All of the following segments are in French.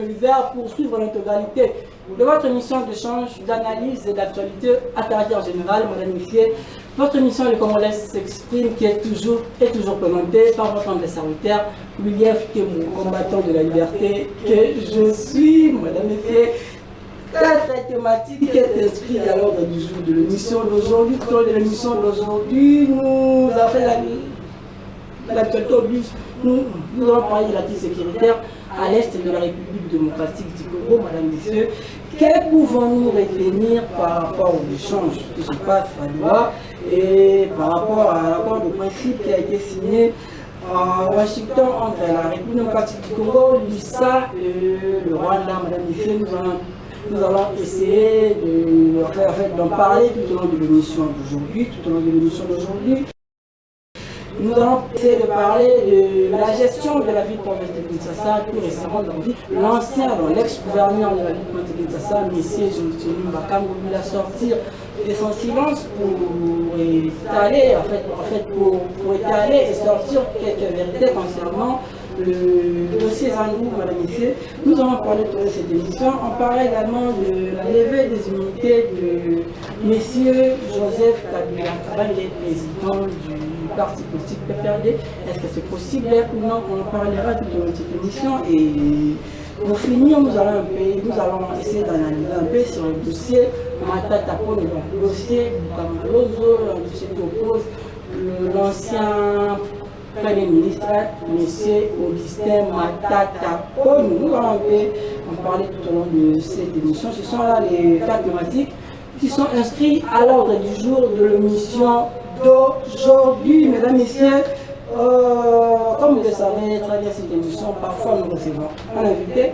L'hiver pour suivre l'intégralité de votre émission d'échange, d'analyse et d'actualité à caractère général, Madame Messier. Votre émission Le Congolais s'exprime qui est toujours présentée par votre homme de serviteur, William Temou, combattant de la liberté que je suis, Madame Messier. Quatre thématiques qui est inscrite à l'ordre du jour de l'émission d'aujourd'hui. Tout au long de l'émission d'aujourd'hui, nous avons fait l'actualité oblige. Nous allons parler de la crise sécuritaire à l'est de la République démocratique du Congo, Madame, Messieurs. Que pouvons-nous retenir par rapport aux échanges qui se passent à Doha et par rapport à l'accord de principe qui a été signé à Washington entre la République démocratique du Congo, l'USA et le Rwanda, Madame, Messieurs. Nous allons essayer d'en parler tout au long de l'émission d'aujourd'hui. Nous allons essayer de parler de la gestion de la ville province de Kinshasa. Tout récemment, l'ex-gouverneur de la ville province de Kinshasa, M. Jean-Luc Makambo, il a sorti de son silence pour étaler, pour étaler et sortir quelques vérités concernant le dossier Zandou, Madame et Messieurs. Nous allons parler de cette émission. On parle également de la levée des immunités de M. Joseph Kabila, il est président du parti politique PPRD. Est-ce que c'est possible ou non? On en parlera tout au long de cette émission. Et pour finir, nous allons essayer d'analyser un peu sur le dossier Matata Pone, le dossier Bukamalozo, un dossier qui oppose l'ancien Premier ministre, M. Augustin Matata Pone. Nous allons en parler tout au long de cette émission. Ce sont là les quatre thématiques qui sont inscrits à l'ordre du jour de l'émission d'aujourd'hui. Mesdames, Messieurs, comme vous le savez très bien, cette émission, parfois nous recevons un invité,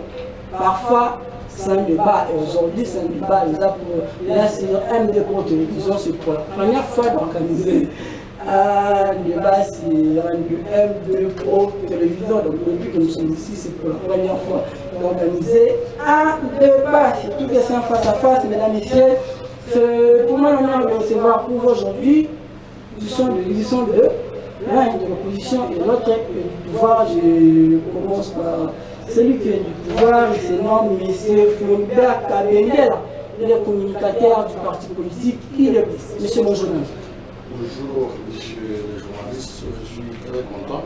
parfois c'est un débat, et aujourd'hui c'est un débat là sur MD Pro Télévision, c'est pour la première fois d'organiser un débat sur MD Pro Télévision. Donc depuis que nous sommes ici, c'est pour la première fois d'organiser un débat, c'est tout question face à face. Mesdames, Messieurs, c'est pour moi l'honneur de recevoir pour vous aujourd'hui l'édition de l'un de l'opposition et l'autre du pouvoir. Je commence par celui qui est du pouvoir, il se nomme M. Floribert Kabengela. Il est communicateur du parti politique IDPS. Monsieur, bonjour. Bonjour, monsieur le journaliste, je suis très content.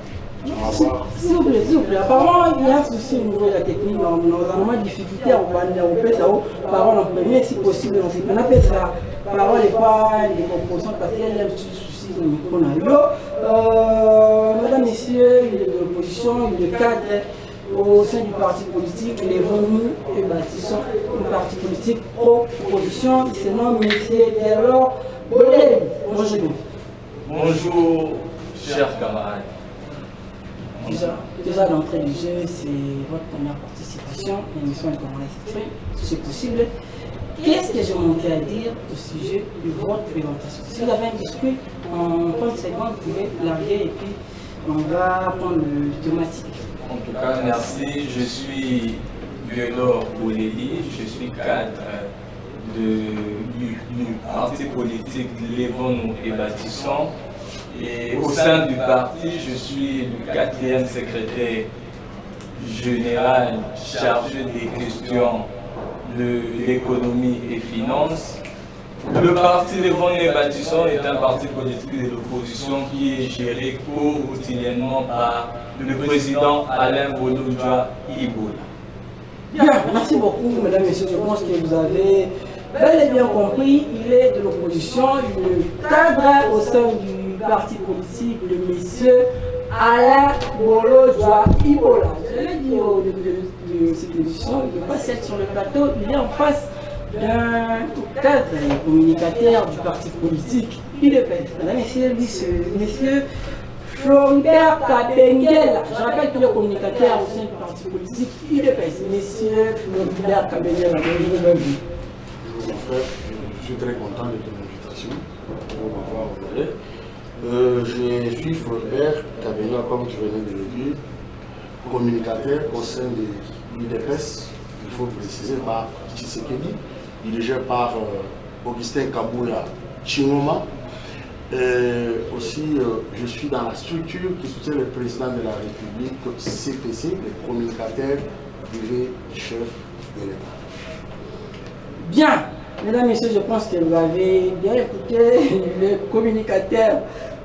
S'il vous plaît, apparemment il y a un souci au niveau de la technique, nous avons des difficultés à opérer parole en premier si possible. On appelle ça parole et pas les composants parce qu'il y a un petit souci au micro. Mesdames, Messieurs, il est de l'opposition, il est cadre au sein du parti politique, levons-nous et bâtissons un parti politique pro-opposition. Il se nomme M. Taylor Boley. Bonjour. Bonjour, chers camarades. Déjà d'entrée du jeu, c'est votre première participation à l'émission de Congolais s'exprime, si c'est possible. Qu'est-ce que j'ai manqué à dire au sujet de votre présentation? Si vous avez un discours en 30 secondes, vous pouvez larguer et puis on va prendre le thématique. En tout cas, merci. Je suis Taylor Boley, je suis cadre du parti politique Levons-nous et bâtissons. Et au sein du parti, je suis le 4e secrétaire général chargé des questions de l'économie et finances. Le parti Levons-nous et bâtissons est un parti politique de l'opposition qui est géré quotidiennement par le président Alain Bolodja Ibola. Bien, merci beaucoup, mesdames et messieurs. Je pense que vous avez bel et bien compris, il est de l'opposition, il cadre au sein du parti politique, le monsieur Alain Bolodja Ibola. Je l'ai dit au début de cette émission, il n'est pas seul sur le plateau, il est en face d'un cadre communicateur du parti politique IDPS. Mesdames et messieurs, monsieur Floribert Kabengela. Je rappelle qu'il est communicateur au sein du parti politique IDPS. Monsieur Floribert Kabengela, bonjour, bienvenue. Bonjour mon frère, je suis très content de ton invitation pour m'avoir honoré. Je suis Floribert Kabengela, comme tu venais de le dire, communicateur au sein de l'IDPS, il faut préciser, par Tshisekedi, dirigé par Augustin Kabouya Chingoma. Aussi, je suis dans la structure qui soutient le président de la République, CPC, les communicateurs privé du chef de l'État. Bien, mesdames, messieurs, je pense que vous avez bien écouté les communicateurs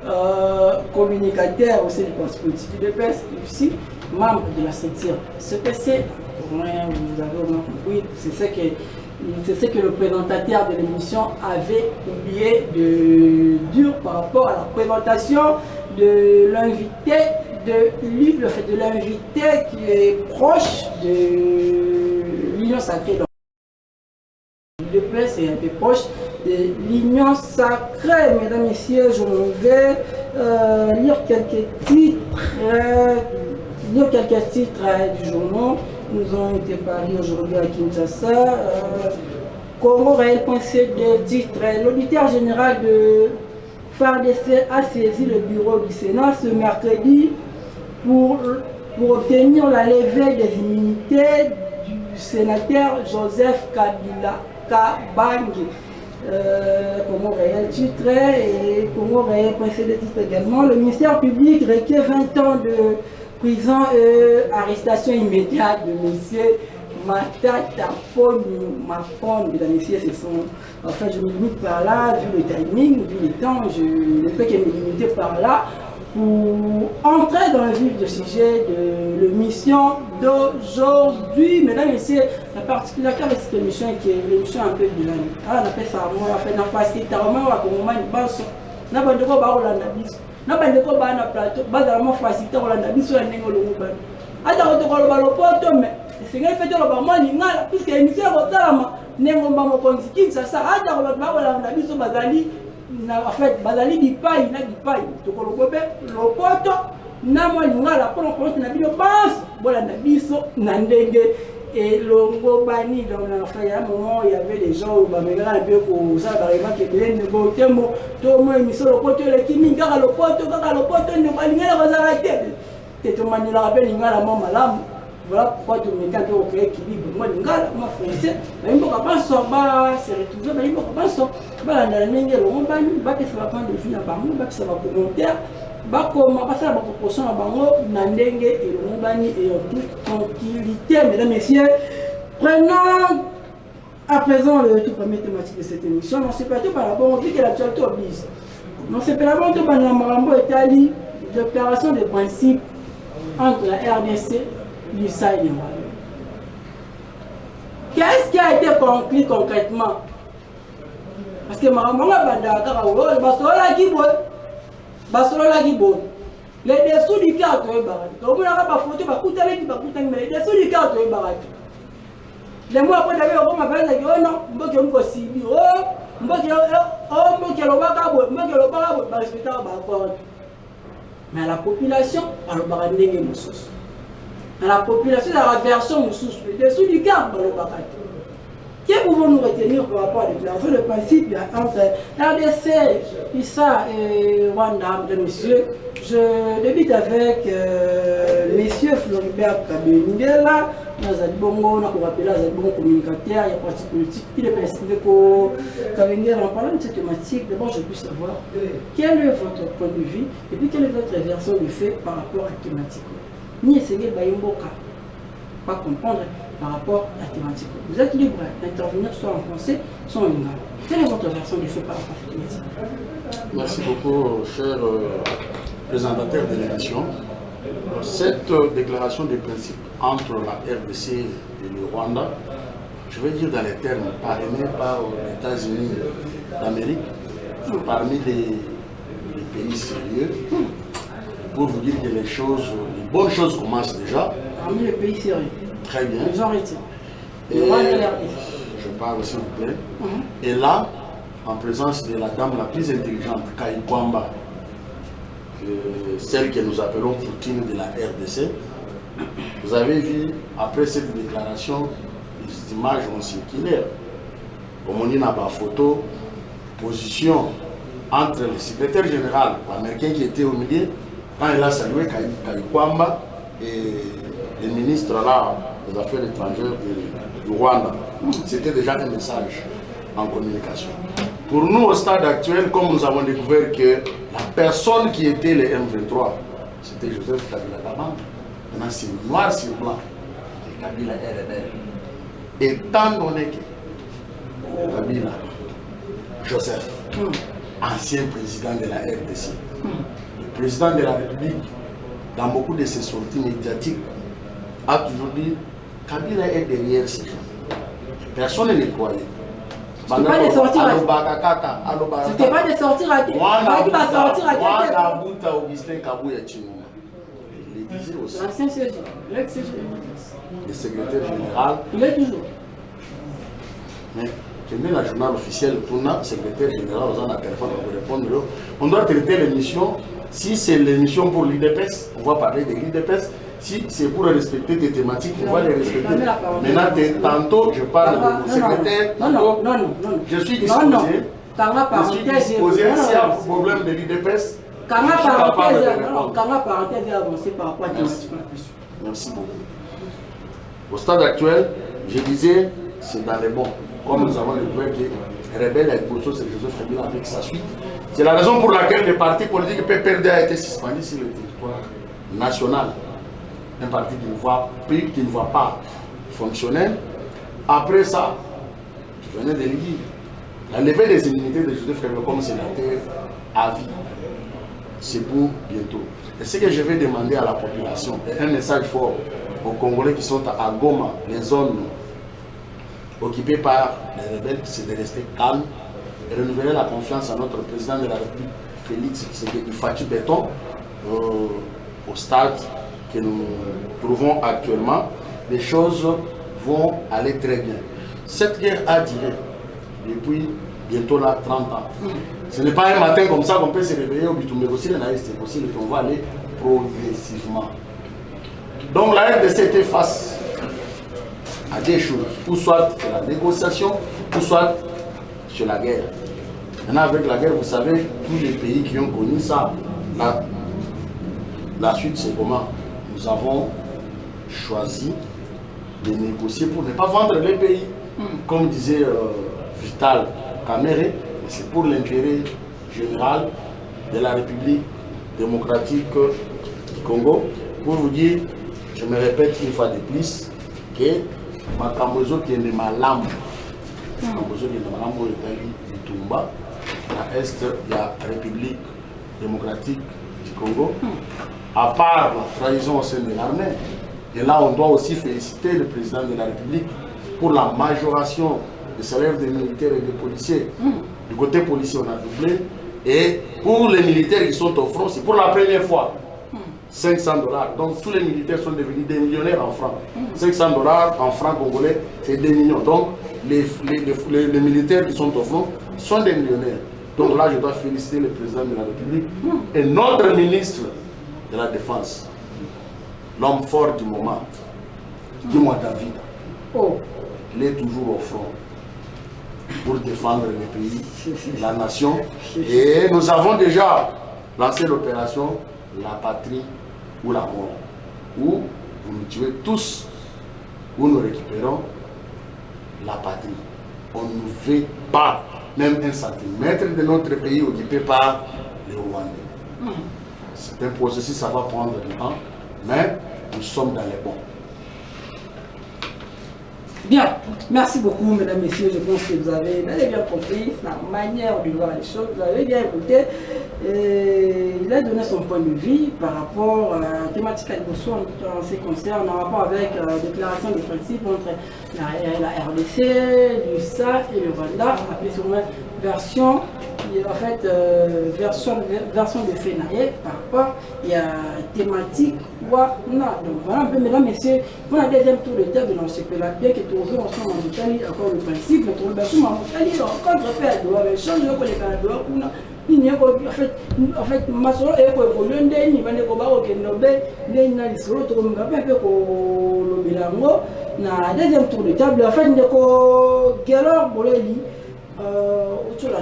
au sein du parti politique du DPS, aussi membre de la structure CPC. Au moins, vous avez au moins compris, c'est ce que le présentateur de l'émission avait oublié de dire par rapport à la présentation de l'invité, le fait de l'invité qui est proche de l'Union sacrée. Le DPS est un peu proche de l'Union sacrée. Mesdames, messieurs, je vais lire quelques titres du journal. Nous avons été paris aujourd'hui à Kinshasa. Congo Réel.c de titre. L'auditeur général de FARDC a saisi le bureau du Sénat ce mercredi pour obtenir la levée des immunités du sénateur Joseph Kabila Kabange. Congo Réel titre et Congo Réel.c de titre également. Le ministère public requiert 20 ans de prison et arrestation immédiate de M. Matata Maponde. Mesdames et messieurs, enfin, je me limite par là, vu le timing, vu le temps, je ne peux que me limiter par là pour entrer dans le vif du sujet de l'émission d'aujourd'hui. Mesdames et messieurs, la particularité de cette émission est que l'émission est un peu bilingue. On appelle ça, on a fait une facilité, on a fait une basse, on a fait une basse, na bandeko bana plateau bazalama facilité kolanda biso ya ndenge olongobani ata kotokoloba lopoto me esengeli mpe toloba mwa lingala puiske émission ekotalama ndenge omba mokonzi Kinshasa ata bato bakolanda biso bazali en fait bazali bipai na bipai tokoloba mpe lopoto na mwa lingala mpona koloti na bino banso bolanda biso na ndenge elongobani. Donc il y a un moment il y avait des gens où un peu pour ça vraiment qui étaient ne votaient mo tout moi émission le pote le kimi kaka le pote ne balinga la bazarate te to mani la rappel ngala mo malamu. Voilà pourquoi tu me quand tu créer équilibre moi ngala moi français mais il faut pas sorba c'est retrouver mais il faut pas sorba la ndenge elongobani ba que ça va prendre de vie à bango ba que ça va commentaire bakoma basala baproportion na bango na ndenge elongobani et en toute tranquillité. Mesdames, messieurs, prenons à présent le tout premier thématique de cette émission. Non, c'est pas tout par rapport au fait que l'actualité oblige. Non, c'est pas la tout par Marambo Italie, l'opération de principe entre la RDC, l'USA et le Rwanda. Qu'est-ce qui a été conclu concrètement? Parce que Marambo Bandaka, Basolola Gibo, les dessous du cœur de Barat. Donc, on n'a pas photo, mais les dessous du cœur de Barat. Les mois après, on m'a fait oh non, on va dire que si, on va dire, mais la population, alors Barat n'est pas la population, la version les dessous du cœur de Barat. Que pouvons-nous retenir par rapport à la déclaration de principe entre RDC, ISA et Rwanda, messieurs? Je débute avec messieurs Floribert Kabengela, nous avons rappelé les communicateurs, il y a parti politique, il est précisé pour Kabengela. En parlant de cette thématique, d'abord je puisse savoir quel est votre point de vue et puis quelle est votre version de fait par rapport à la thématique. Ni essayer Bayimboka, pas comprendre par rapport à la thématique. Vous êtes libre d'intervenir soit en français, soit en lingala. Quelle est votre version du fait par rapport à cette thématique? Merci beaucoup, cher présentateur de l'émission. Cette déclaration de principe entre la RDC et le Rwanda, je vais dire dans les termes parrainés par les États-Unis d'Amérique, parmi les pays sérieux, pour vous dire que les bonnes choses commencent déjà. Parmi les pays sérieux. Très bien. Ils ont arrêté. Je parle s'il vous plaît. Et là, en présence de la dame la plus intelligente, Kayibanda, celle que nous appelons Poutine de la RDC, vous avez vu, après cette déclaration, les images ont circulé. Comme on dit dans la photo, position entre le secrétaire général américain qui était au milieu, quand il a salué Kayibanda et le ministre là, des Affaires étrangères du Rwanda. C'était déjà un message en communication. Pour nous, au stade actuel, comme nous avons découvert que la personne qui était le M23, c'était Joseph Kabila Kabange. Maintenant, c'est noir sur blanc. Kabila est rebelle. Étant donné que Kabila, Joseph, ancien président de la RDC, le président de la République, dans beaucoup de ses sorties médiatiques, a toujours dit Kabila est derrière ces gens. Personne ne le croyait. C'était pas des sorties à C'était pas des sorties à Augustin Kabouya Chinouma. Il le disait aussi. L'ancien CG, le secrétaire général. Il est toujours. Mais tenez la journal officiel, le secrétaire général, on a un téléphone pour répondre. On doit traiter l'émission. Si c'est l'émission pour l'IDPS, on va parler de l'IDPS. Si c'est pour respecter tes thématiques, on va les respecter. Maintenant, tantôt, je parle du secrétaire. Non. Je suis disposé. Je suis disposé. S'il y a un problème de l'IDPS, Quand la parenthèse est avancée par rapport à Merci beaucoup. Au stade actuel, je disais, c'est dans les bons. Comme nous avons découvert que Rebelle avec Bosso, c'est Joseph Kabila avec sa suite. C'est la raison pour laquelle le parti politique PPRD a été suspendu sur le territoire national. Un parti qui ne voit pas fonctionner. Après ça, je venais de le dire, la levée des immunités de Joseph Kabila comme sénateur à vie, c'est pour bientôt. Et ce que je vais demander à la population, un message fort aux Congolais qui sont à Goma, les zones occupées par les rebelles, c'est de rester calme et renouveler la confiance à notre président de la République, Félix Tshisekedi Béton, au stade que nous trouvons actuellement. Les choses vont aller très bien. Cette guerre a duré depuis bientôt là 30 ans. Ce n'est pas un matin comme ça qu'on peut se réveiller au Bitumbe aussi, c'est possible qu'on va aller progressivement. Donc la RDC était face à des choses, ou soit sur la négociation, ou soit sur la guerre. Maintenant avec la guerre, vous savez, tous les pays qui ont connu ça, la suite c'est comment? Nous avons choisi de négocier pour ne pas vendre les pays. Comme disait Vital Kamere, c'est pour l'intérêt général de la République démocratique du Congo. Pour vous dire, je me répète une fois de plus, que ma Kambozo qui est de ma lampe, Kambozo qui est de ma lampe, du Tumba, à l'Est, il y a la République démocratique du Congo. À part la trahison au sein de l'armée, et là on doit aussi féliciter le président de la République pour la majoration des salaires des militaires et des policiers. Du côté policier, on a doublé. Et pour les militaires qui sont au front, c'est pour la première fois. 500 $. Donc tous les militaires sont devenus des millionnaires en francs. 500 $ en francs congolais, c'est des millions. Donc les militaires qui sont au front sont des millionnaires. Donc là, je dois féliciter le président de la République et notre ministre de la Défense, l'homme fort du moment, dis-moi David. Il est toujours au front pour défendre le pays, la nation. Et nous avons déjà lancé l'opération La Patrie ou la mort, où vous nous tuez tous, où nous récupérons la patrie. On ne veut pas même un centimètre de notre pays occupé par les Rwandais. C'est un processus, ça va prendre du temps, mais nous sommes dans les bons. Bien, merci beaucoup mesdames, messieurs, je pense que vous avez bien compris la manière de voir les choses, vous avez bien écouté. Il a donné son point de vue par rapport à la thématique Alibosso en ce qui concerne, en rapport avec la déclaration de principe entre la RDC, l'USA et le Rwanda, appelée sur une version, en fait, version de FENAE par rapport à la thématique WANA. Donc voilà un peu, mesdames, messieurs, pour la deuxième tour de table, on se peut bien que toujours ensemble en Italie, encore le principe, mais pour le bassin en Italie, encore repère à doigt, mais change le Canada, en fait, ma soeur est pour le ndeni, va ne pas au Kenobe, n'a les solos, tout le monde a fait pour le bilango. Na deuxième tour de table, en fait, Neko Galor Boleli, autour de la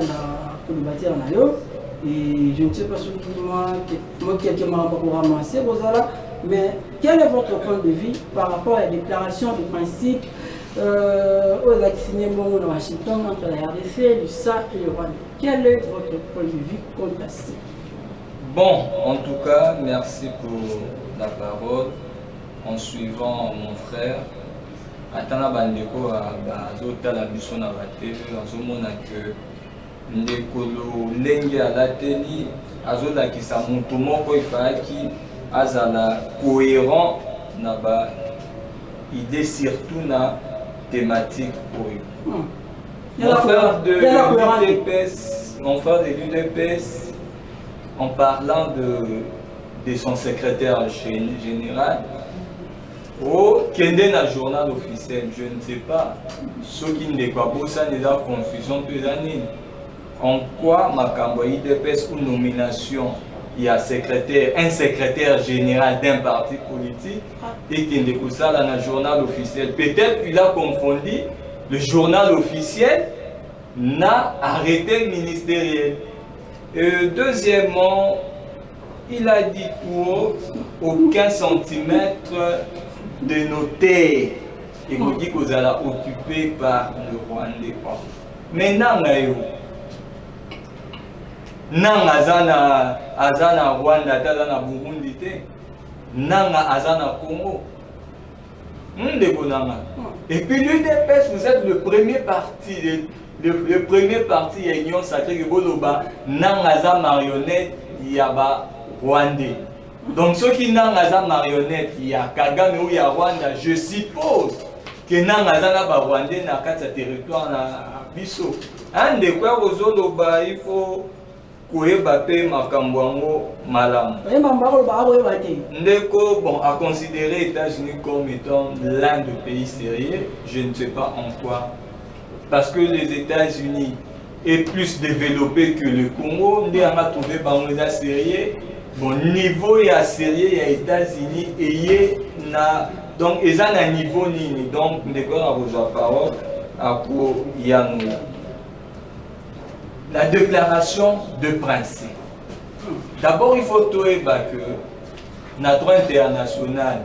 bâtir en ailleurs. Et je ne sais pas si moi, quelqu'un m'a pas ramasser, mais quel est votre point de vue par rapport à la déclaration de principe aux vaccinés de Washington entre la RDC, l'USA et le Rwanda? Quel est votre point de vue quant à ça? Bon, en tout cas, merci pour la parole. En suivant mon frère, atana bandeko azotala biso na batv azomona ke ndekolo ndenge alateli azolakisa moto moko efalaki azala cohérent na ba idée surtout na thématique oyo. Mon frère de l'UDPS, en parlant de son secrétaire général, au Kende na journal officiel, je ne sais pas, ce qui n'est pas beau, ça n'est pas confusion de l'année. En quoi Makambo UDPS ou nomination, il y a un secrétaire général d'un parti politique et qui n'est pas ça dans le journal officiel. Peut-être qu'il a confondu le journal officiel n'a arrêté le ministériel. Deuxièmement, il a dit aucun centimètre de nos terres. Il vous dit que vous allez occupé par le Rwandais. Maintenant, Nanga azana Rwanda, azana Burundi, Nanga azana Congo. Et puis l'UDPS, vous êtes le premier parti, le premier parti Union Sacrée que Boloba, Nanga marionnette, il y a Rwandais. Donc ceux qui n'ont marionnette, il y a Kagame ou il y a Rwanda, je suppose que Nanga Rwandais n'a qu'à sa territoire na Bisso. Un de quoi il faut que Makambwango Malam. Ndeko, bon, à considérer les États-Unis comme étant l'un des pays sérieux, je ne sais pas en quoi. Parce que les États-Unis est plus développé que le Congo, on a trouvé Bangoza sérieux. Bon, niveau et à sérieux, il y a États-Unis et donc ils ont un niveau ni donc ndeko à vos parole à pour Yanou. La déclaration de principe. D'abord, il faut trouver que notre international,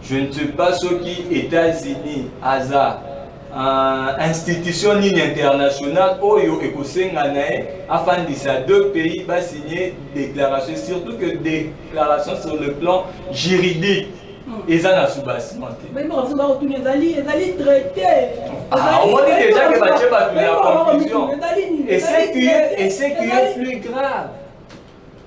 je ne sais pas ce qui États-Unis, ASA, institution internationale, Oyo et Kosenganae, afin de ces deux pays va signer déclaration, surtout que déclaration sur le plan juridique. Ils ont un sous-bassement. Mais non, ils ont traité. On dit déjà que Mathieu va trouver la confusion. Et ce qui est plus grave,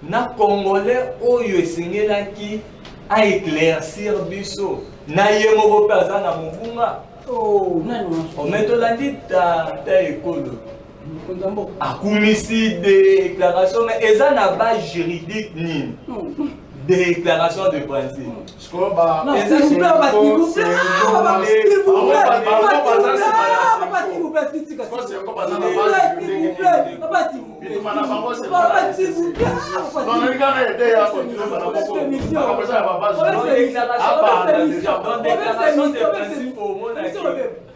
na Congolais, Oyo Sengela qui a éclaircir Bisso. Na Yemo Pazan na Mubunga. Oh, non. On met la dit ta école. A commissi déclaration, mais ils ont une base juridique ni. Déclaration de principe. Non, s'il vous plaît,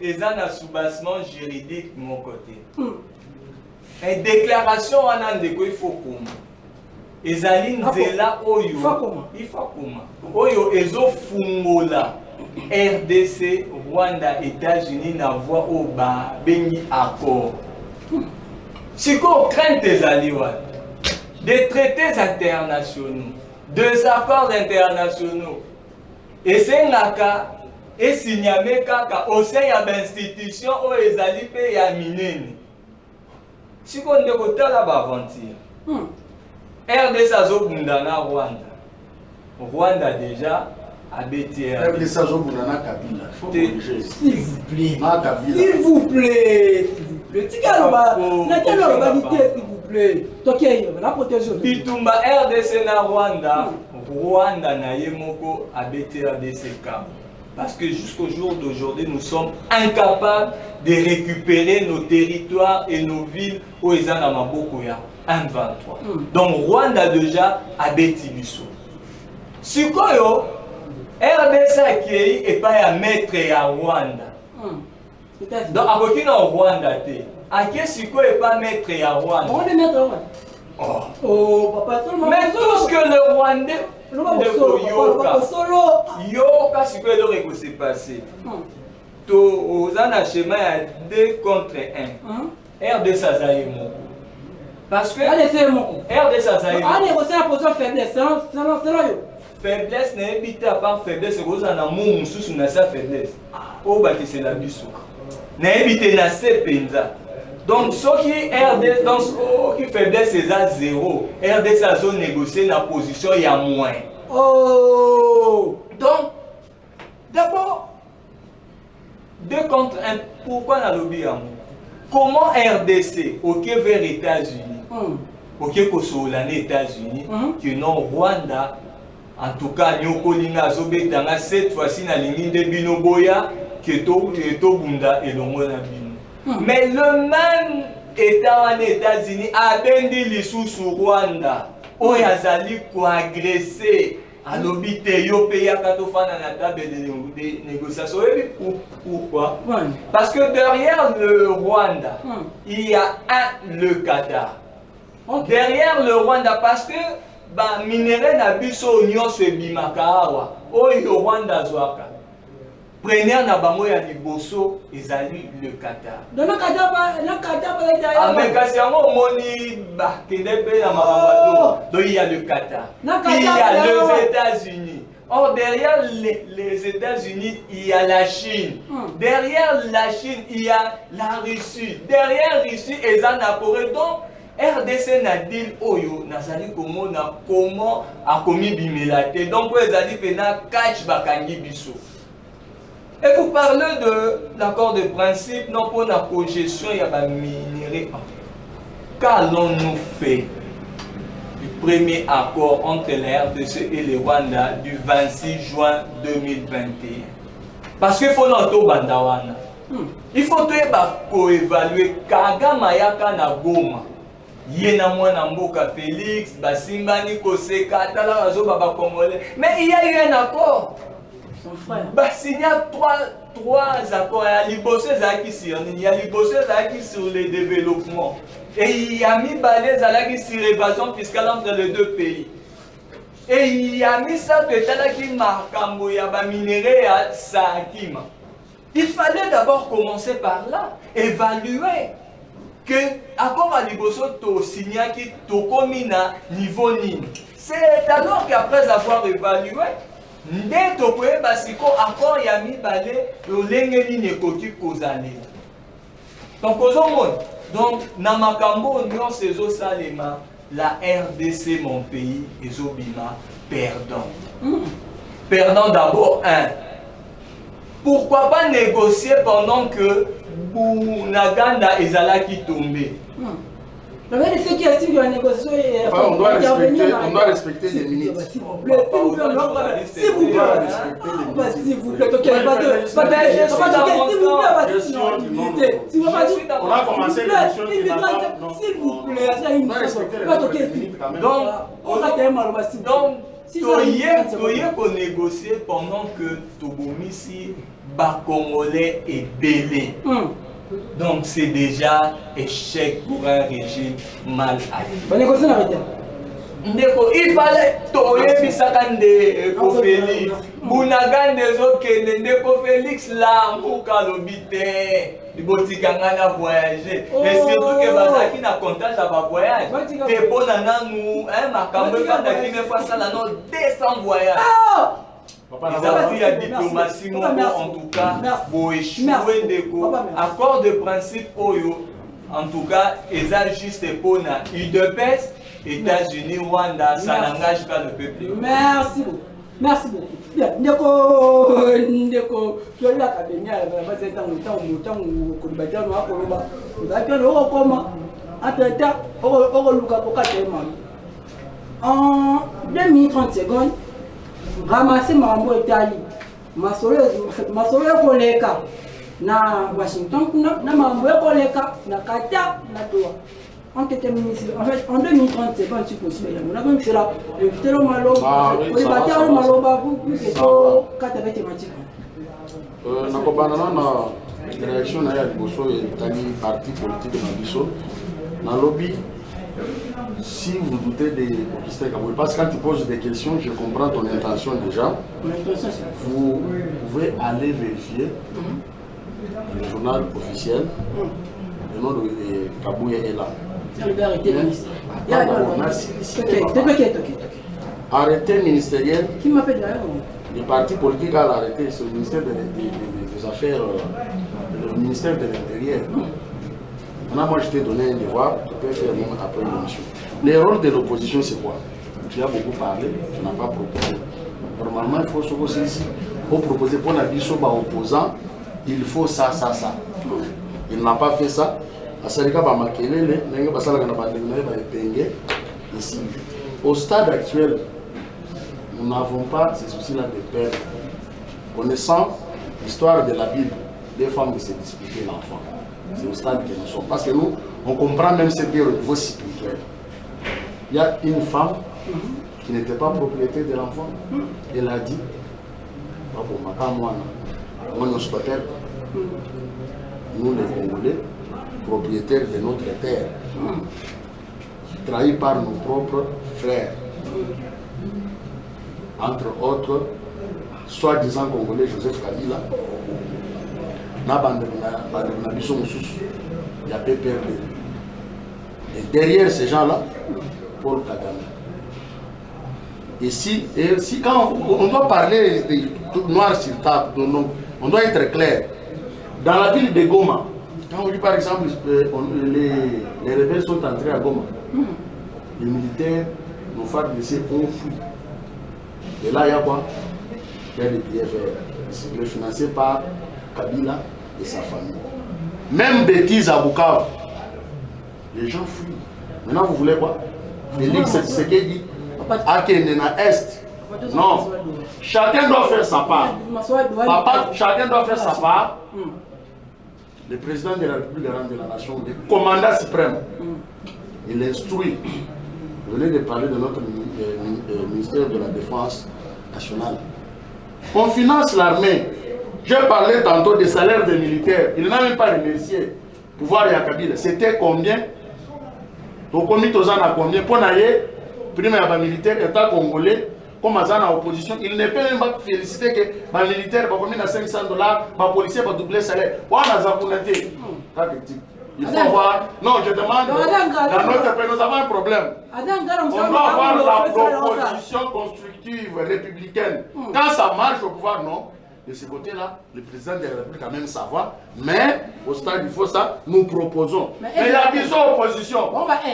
ils ont un sous-bassement juridique de mon côté. Une déclaration, il faut comment? Ezali nzela oyo il faut comment oyo ezofungola RDC Rwanda États-Unis na voix au ba bengi accord siko crainte ezali wana des traités internationaux des accords internationaux esengaka esinyame kaka au sein ya institution oyo ezali pe ya minene siko ndeko tala ba aventure RDC azobundana Rwanda. Rwanda déjà a BTR. RDC azobundana Kabila. S'il vous plaît. S'il vous plaît. S'il vous plaît. S'il vous plaît. La protection. Bitumba RDC na Rwanda. Rwanda na Yemoko a BTRDC. Parce que jusqu'au jour d'aujourd'hui, nous sommes incapables de récupérer nos territoires et nos villes où ils ont à Mabokoya. 1-23. Donc Rwanda déjà a Bétibiso. Sikoyo, RDC qui est pas à mettre à Rwanda. Donc à côté de Rwanda, à qui Sikoyo est pas mettre à Rwanda? On est mettre à Rwanda. Oh, papa, mais tout ce que le Rwandais Yoka, Sikoyo doit se passer. Aux schéma 2 contre 1. RDC Azaïmo. Parce que allez, c'est mon RDC Azaïmo. Allez, vous avez la position faiblesse, c'est là. faiblesse n'est pas à part faiblesse, c'est que na mon sous na sa faiblesse. Oh bah c'est la biso. N'est évité na se penza. Donc ce qui RD dans qui faiblesse c'est à 0. RD ça zone négocier na position il y a moins. Oh. Donc d'abord 2 contre 1. Pourquoi na lobby amour? Comment RDC OK vers États-Unis? OK kosola les États-Unis que non Rwanda. En tout cas, nous avons cette fois-ci na ligne de Binoboya que to bunda et le mona bino. Mais le même État en États-Unis a bendi les sous Rwanda. O yazali ko agresser à l'obité yo pays à katofana na table de négociation. Pourquoi? Parce que derrière le Rwanda, il y a le Qatar. Derrière le Rwanda, parce que ba minéraux na biso nyonso ebimaka awa oyo Rwanda zwaka preneur na bango ya liboso ezali le Qatar. Donc le Qatar ba mais kasi yango moni ba kende pe na makambo donc il y a le Qatar. Il y a les États-Unis. Or derrière les États-Unis il y a la Chine. Derrière la Chine il y a la Russie. Derrière Russie ezana na Corée. Donc RDC na deal oyo nazali komona comment a commis bimelate donc ezali pena catch bakangi biso. Et vous parlez de l'accord de principe non pour la cogestion il y a ba minéraux. Qu'allons-nous faire du premier accord entre la RDC et le Rwanda du 26 juin 2021? Parce qu'il faut notre bandawana. Il faut tout évaluer Kagame yaka na Goma. Yena mwana mboka Félix, Basimbani Koseka, Tala Razo Baba Congolais. Mais il y a eu un accord. Son frère. Il y a trois accords. Il y a Libossé Zaki sur le développement. Et il y a mis Balé Zalaki sur l'évasion fiscale entre les deux pays. Et il y a mis ça de Talaki Markambo Yaba Minéré à Sakima. Il fallait d'abord commencer par là, évaluer. Que accord à Liboso to signa qui to komina niveau nini. C'est alors qu'après avoir évalué, ndé to poé basiko accord ya mi balé to lengeli nekoti kozane. Donc donc na makambo nyon sezo salema la RDC mon pays ezobima perdant. Perdant d'abord pourquoi pas négocier pendant que Bounaganda et Zala qui tombaient? On doit respecter les minutes. S'il vous plaît. On a commencé l'émission. S'il vous plaît. Donc, Toye qu'on négocier pendant que Tobomisi Congolais est belé. Donc c'est déjà échec pour un régime mal allié. Il fallait Toye Bisakande Félix. Bounagande Zokende Ndeko Félix là Mouka Lobité. Botikangana voyager. Et surtout que Bazaki n'a comptage à ma voyage. T'es bon à nous, hein, ma campagne qui me fait ça là, non, 200 voyages. Ils ont pris la diplomatie, en tout cas, pour échouer accord de principe, en tout cas, ils ont juste pour UDPS, États-Unis, Rwanda, ça n'engage pas le peuple. Merci beaucoup. Merci beaucoup. Bien, ndeko, tu as l'académie à la base d'un temps où on a en 2030 secondes, ramasser Mambo Italie, ma soeur Koleka, na Washington, na Mambo Koleka, na Qatar, na Doha. En fait, en 2030 secondes, si possible, on a même fait là, inviter le Malo, pour les bâtards, le Malo, vous, c'est pour 4 thématiques. La réaction de Bosso et Tani, parti politique de Bisso, dans le lobby, si vous doutez des conquisteurs Kaboul, parce que quand tu poses des questions, je comprends ton intention déjà. Vous pouvez aller vérifier le journal officiel, le nom de Kabouye est là. arrêté ministériel. Qui m'appelle d'ailleurs? Les partis politiques à l'arrêté, c'est le ministère des Affaires, le ministère de l'Intérieur. Maintenant, moi, je t'ai donné un devoir, tu peux faire même après l'émission. Les rôles de l'opposition, c'est quoi? Tu as beaucoup parlé, tu n'as pas proposé. Normalement, il faut se poser ici. Pour proposer pour la vie sur opposant, il faut ça, ça, ça. Il n'a pas fait ça. Ici. Au stade actuel, nous n'avons pas ces soucis-là de perdre. Connaissant l'histoire de la Bible, des femmes qui se disputaient l'enfant. C'est au stade que nous sommes. Parce que nous, on comprend même cette guerre au niveau spirituel. Il y a une femme qui n'était pas propriétaire de l'enfant. Elle a dit, nous les Congolais, propriétaires de notre terre, trahis par nos propres frères, entre autres, soi-disant Congolais Joseph Kabila, il y a PPRD. Et derrière ces gens-là, Paul Kagame. Et si quand on doit parler de noir sur table, on doit être clair. Dans la ville de Goma, quand on dit par exemple les rebelles sont entrés à Goma, les militaires, nos FARDC ont fui. Et là, il y a quoi? Il y a des billets verts, financés par Kabila et sa famille. Même bêtise à Bukavu, les gens fuient. Maintenant, vous voulez quoi? Félix Tshisekedi Akenena Est. Non, chacun doit faire sa part. Papa, chacun doit faire sa part. Le président de la République de la Nation, le commandant suprême, il instruit. Vous venez de parler de notre ministère de la Défense nationale. On finance l'armée. J'ai parlé tantôt des salaires des militaires. Il n'a même pas remercié. Pouvoir et Kabila. C'était combien? Au comité aux a combien? Pour naïe, prime à militaire, État congolais, comme à opposition, il ne peut même pas féliciter que les militaires vont combien à $500, les policiers vont doubler le salaire. Il faut voir. Non, je demande. Dans notre pays, nous avons un problème. On doit avoir l'opposition constructive républicaine. Quand ça marche au pouvoir, non. De ce côté-là, le président de la République a même sa voix. Mais au stade, il faut ça, nous proposons. Mais il y a des oppositions.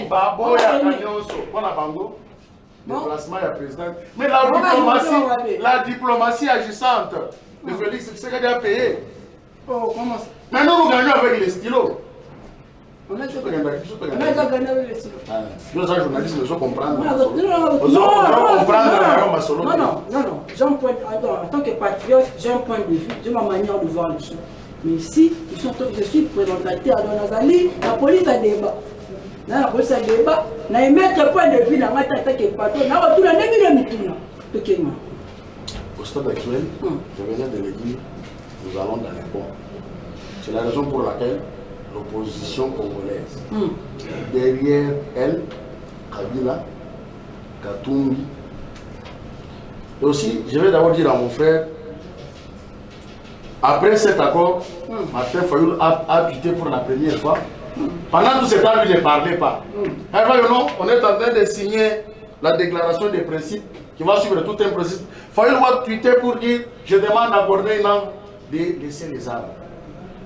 Babo, il y a Kanyonso. On a Bango. Déplacement, il y a président. Mais la diplomatie agissante de Félix Tshisekedi a payé. Mais nous gagnons avec les stylos. On a déjà gagné avec les stylos. Nous, les journalistes, nous devons comprendre. Non. En tant que patriote, j'ai un point de vue, j'ai ma manière de voir les choses. Mais ici, je suis présentateur à Donazali, la police a débat. La police a débat, na émettre point de vue, na matata que patron, na tout la mituna. Au stade actuel, je venais de le dire, nous allons dans les ponts. C'est la raison pour laquelle l'opposition congolaise, derrière elle, Kabila, Katumbi. Et aussi, je vais d'abord dire à mon frère, après cet accord, Martin Fayoul a tweeté pour la première fois. Pendant tout ce temps, lui ne parlait pas. On est en train de signer la déclaration des principes qui va suivre tout un processus. Fayoul va tweeter pour dire, je demande d'accorder une langue de laisser les armes.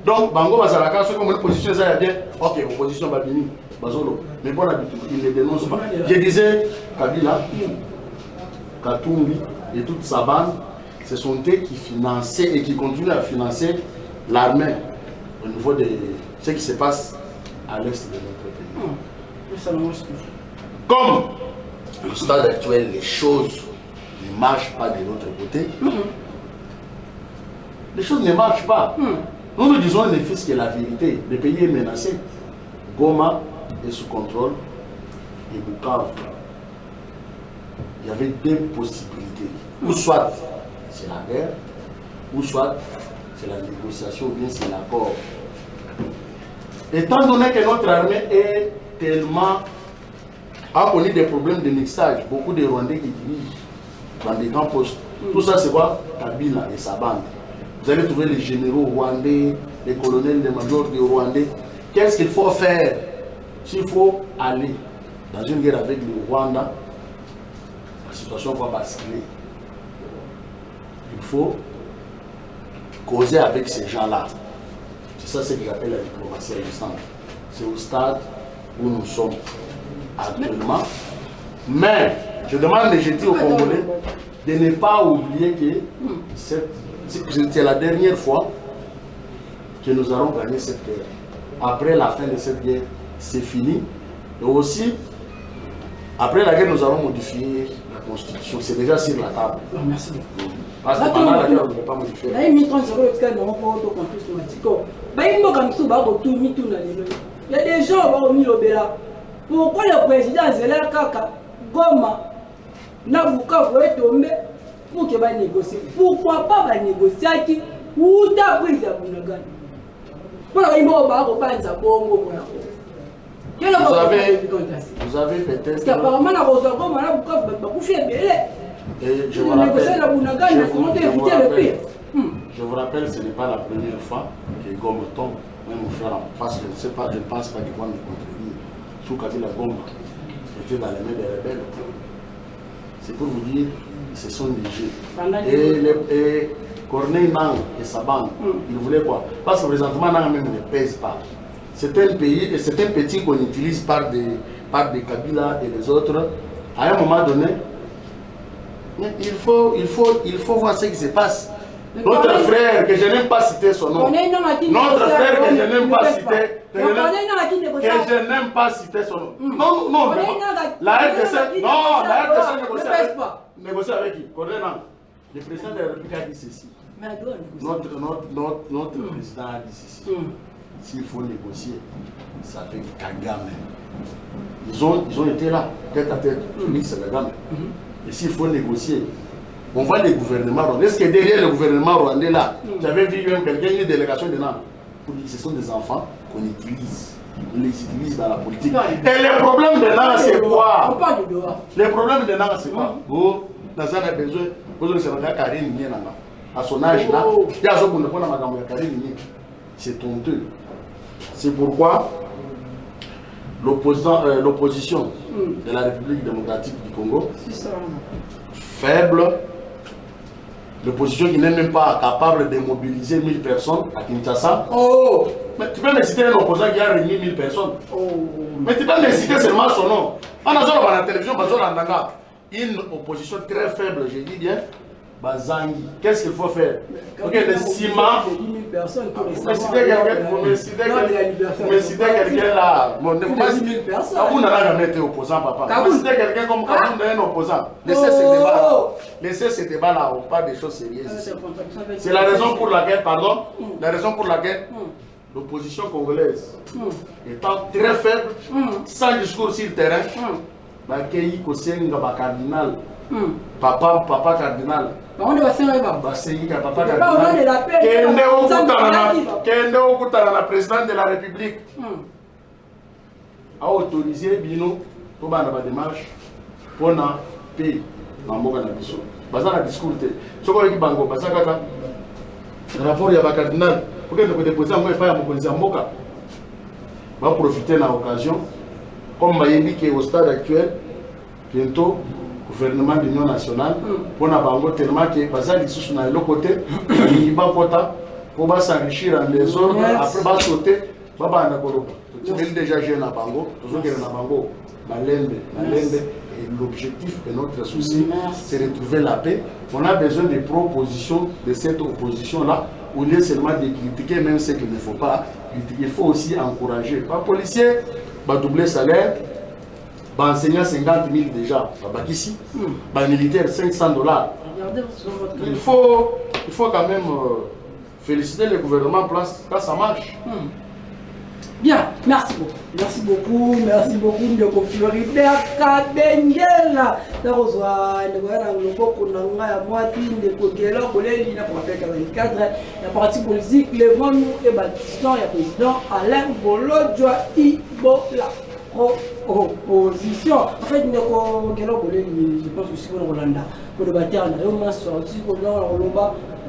Donc, Bango Bazalaka, ceux qui ont une position, ça y a bien, ok, opposition Babini, Bazolo. Mais bon, il ne dénonce pas. Je disais, Kabila, Katumbi et toute sa bande, ce sont eux qui finançaient et qui continuent à financer l'armée au niveau de ce qui se passe à l'est de notre pays. Comme au stade actuel, les choses ne marchent pas de l'autre côté, les choses ne marchent pas. Nous nous disons les fils que la vérité, le pays est menacé. Goma est sous contrôle et Bukavu. Il y avait deux possibilités. Ou soit c'est la guerre, ou soit c'est la négociation, ou bien c'est l'accord. Étant donné que notre armée est tellement a connu des problèmes de mixage, beaucoup de Rwandais qui dirigent dans des grands postes. Tout ça, c'est quoi? Kabila et sa bande. Vous allez trouver les généraux rwandais, les colonels, les majors des Rwandais. Qu'est-ce qu'il faut faire? S'il faut aller dans une guerre avec le Rwanda, situation va basculer. Il faut causer avec ces gens-là. C'est ça ce que j'appelle la diplomatie à distance. C'est au stade où nous sommes actuellement. Mais je demande les jetés aux Congolais de ne pas oublier que c'est la dernière fois que nous allons gagner cette guerre. Après la fin de cette guerre, c'est fini. Et aussi, après la guerre, nous allons modifier la Constitution. C'est déjà sur la table. Merci beaucoup. Parce que pendant la guerre, on ne peut pas modifier. Il y a des gens qui ont mis le béla. Pourquoi le président Zéla Kaka, Goma, Navuka va tomber pour qu'il va négocier? Pourquoi pas va négocier ou d'après Zabunagan? Pour la Rimbo Baro Panza Bongo. Vous avez peut-être. Parce qu'apparemment, la Rosa Goma, vous faites belé. Et je vous rappelle, ce n'est pas la première fois que Goma tombe. Même mon frère en face, je ne sais pas, je ne pense pas qu'il va me contredire. Sous Kabila Goma était dans les mains des rebelles. C'est pour vous dire, ce sont des jeux. Et Corneille Nang et sa bande, ils voulaient quoi? Parce que présentement, Nang même ne pèse pas. C'est un pays, et c'est un petit qu'on utilise par des Kabila et les autres. À un moment donné, il faut voir ce qui se passe. Notre frère, que je n'aime pas citer son nom. Notre frère, que je n'aime pas citer. Que je n'aime pas citer son nom. Non, non, la RDC, non, la RDC négocie avec qui? Le président de la République a dit ceci. Notre président a dit ceci. S'il faut négocier, ça fait Kagame. Ils ont été là, tête à tête, Félix Kagame. Et s'il faut négocier, on voit les gouvernements rwandais. Est-ce que derrière le gouvernement rwandais là, j'avais vu quelqu'un, une délégation de là, pour dire que ce sont des enfants qu'on utilise. On les utilise dans la politique. Et le problème de là, c'est quoi? Le problème de là, c'est quoi? Oh, dans un besoin, à son âge là, c'est honteux. C'est pourquoi l'opposition de la République démocratique du Congo, faible, l'opposition qui n'est même pas capable de mobiliser 1000 personnes à Kinshasa. Oh! Mais tu peux me citer un opposant qui a réuni 1000 personnes. Oh! Mais tu peux me citer seulement son nom. On a dans la télévision, une opposition très faible, je dis bien. Bazangi, qu'est-ce qu'il faut faire? Ok, le ciment. Mais citer quelqu'un là. Vous n'avez jamais été opposant, papa. Vous citez quelqu'un comme Kaboun, un opposant. Laissez ce débat là. Laissez ce débat là, on parle des choses sérieuses. C'est la raison pour laquelle, pardon, la raison pour laquelle l'opposition congolaise, étant très faible, sans discours sur le terrain, Bakei Kosenga Cardinal, papa cardinal. Kende okutana na président de la République a autorisé bino pour bana ba démarche pour na paix na mboka na biso. Baza na discours te. Soko yeki bango baza kaka rapport ya ba cardinal pour que déposer ngo efa ya mokonzi ya mboka. Va profiter na occasion comme bayebi que au stade actuel bientôt gouvernement de l'Union nationale pour n'avoir tellement que bazali sous na l'autre côté il va pour s'enrichir en désordre après va sauter baba na koloba tu es déjà jeune à Bango toujours que na Bango malende et l'objectif de notre souci c'est de trouver la paix. On a besoin des propositions de cette opposition là au lieu seulement de critiquer même ce qu'il ne faut pas critiquer. Il faut aussi encourager pas policier va doubler salaire. Enseignant 50 000 déjà, ici, militaire $500. Il faut quand même féliciter le gouvernement quand ça marche. Bien, merci beaucoup. Merci beaucoup, Ndeko Floribert Kabengela. La partie politique, le vent nous et bâtissant, le président Alain Bolodjoa Ibola. Opposition. En fait, je pense que c'est pour Rolanda. Pour le bâtiment, on a sorti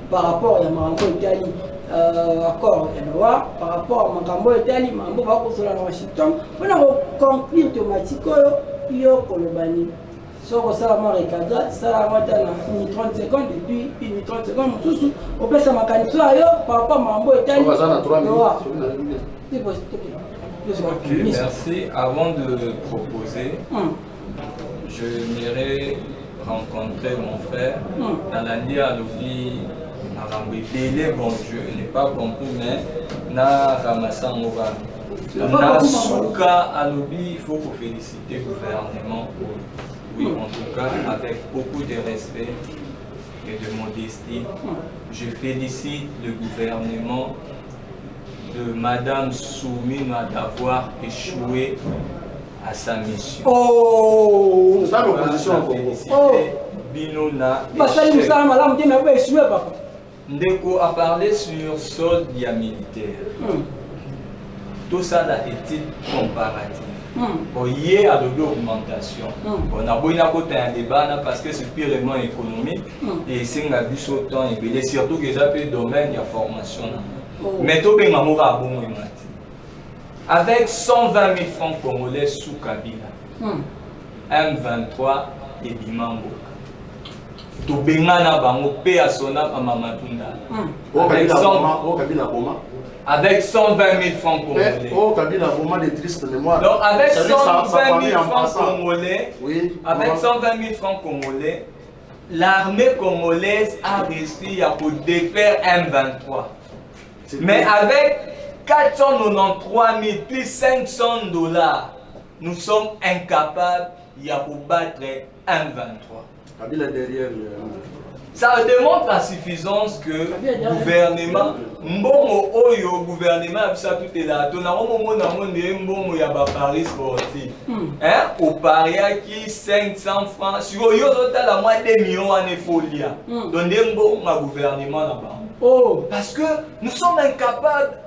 par rapport à Marambo Italie. Accord par rapport à Marambo Italie, Marambo va construire à Washington. On a conclu automatiquement, il y a Kolobani. Sur ça, moi, regarde, ça, moi, dans 30 secondes, et puis 30 secondes, tout au plus, ça m'a canissé ailleurs, par rapport à Mambo et Tani. Ok, merci. Avant de proposer, je m'irai rencontrer mon frère dans l'année à l'oubli. Bon, je n'ai pas compris, mais na ramassa Mova. Na souka à l'oubli, il faut féliciter le gouvernement. Oui, en tout cas, avec beaucoup de respect et de modestie, je félicite le gouvernement de Madame Soumina d'avoir échoué à sa mission. Oh, c'est ça l'opposition. Binona. Ndeko a parlé sur solde militaire. Tout ça, la étude comparative. Il y a de l'augmentation. On a besoin d'un débat parce que c'est purement économique et c'est un abus au temps et surtout que ça peut domaine de la formation. Mais tout le monde a bon avec 120 000 francs congolais sous Kabila, M23 et Bimambo. Tout le monde a bon paix à son âme à Mamatunda. Avec 120 000 francs congolais. Oh, Kabila Boma des tristes mémoires. Donc avec 120 000 francs congolais, avec 120 000 francs congolais, l'armée congolaise a réussi à défaire M23. Mais avec 493 000 plus 500 $, nous sommes incapables de battre M23. Kabila derrière. Ça démontre la suffisance que le gouvernement, Mbongo Oyo, gouvernement, ça tout est là. On a Mbongo Yaba Paris sportif. Au Paris qui 500 francs, sur Oyo, la moitié des millions en folie. Donc, Mbongo gouvernement là-bas. Parce que nous sommes incapables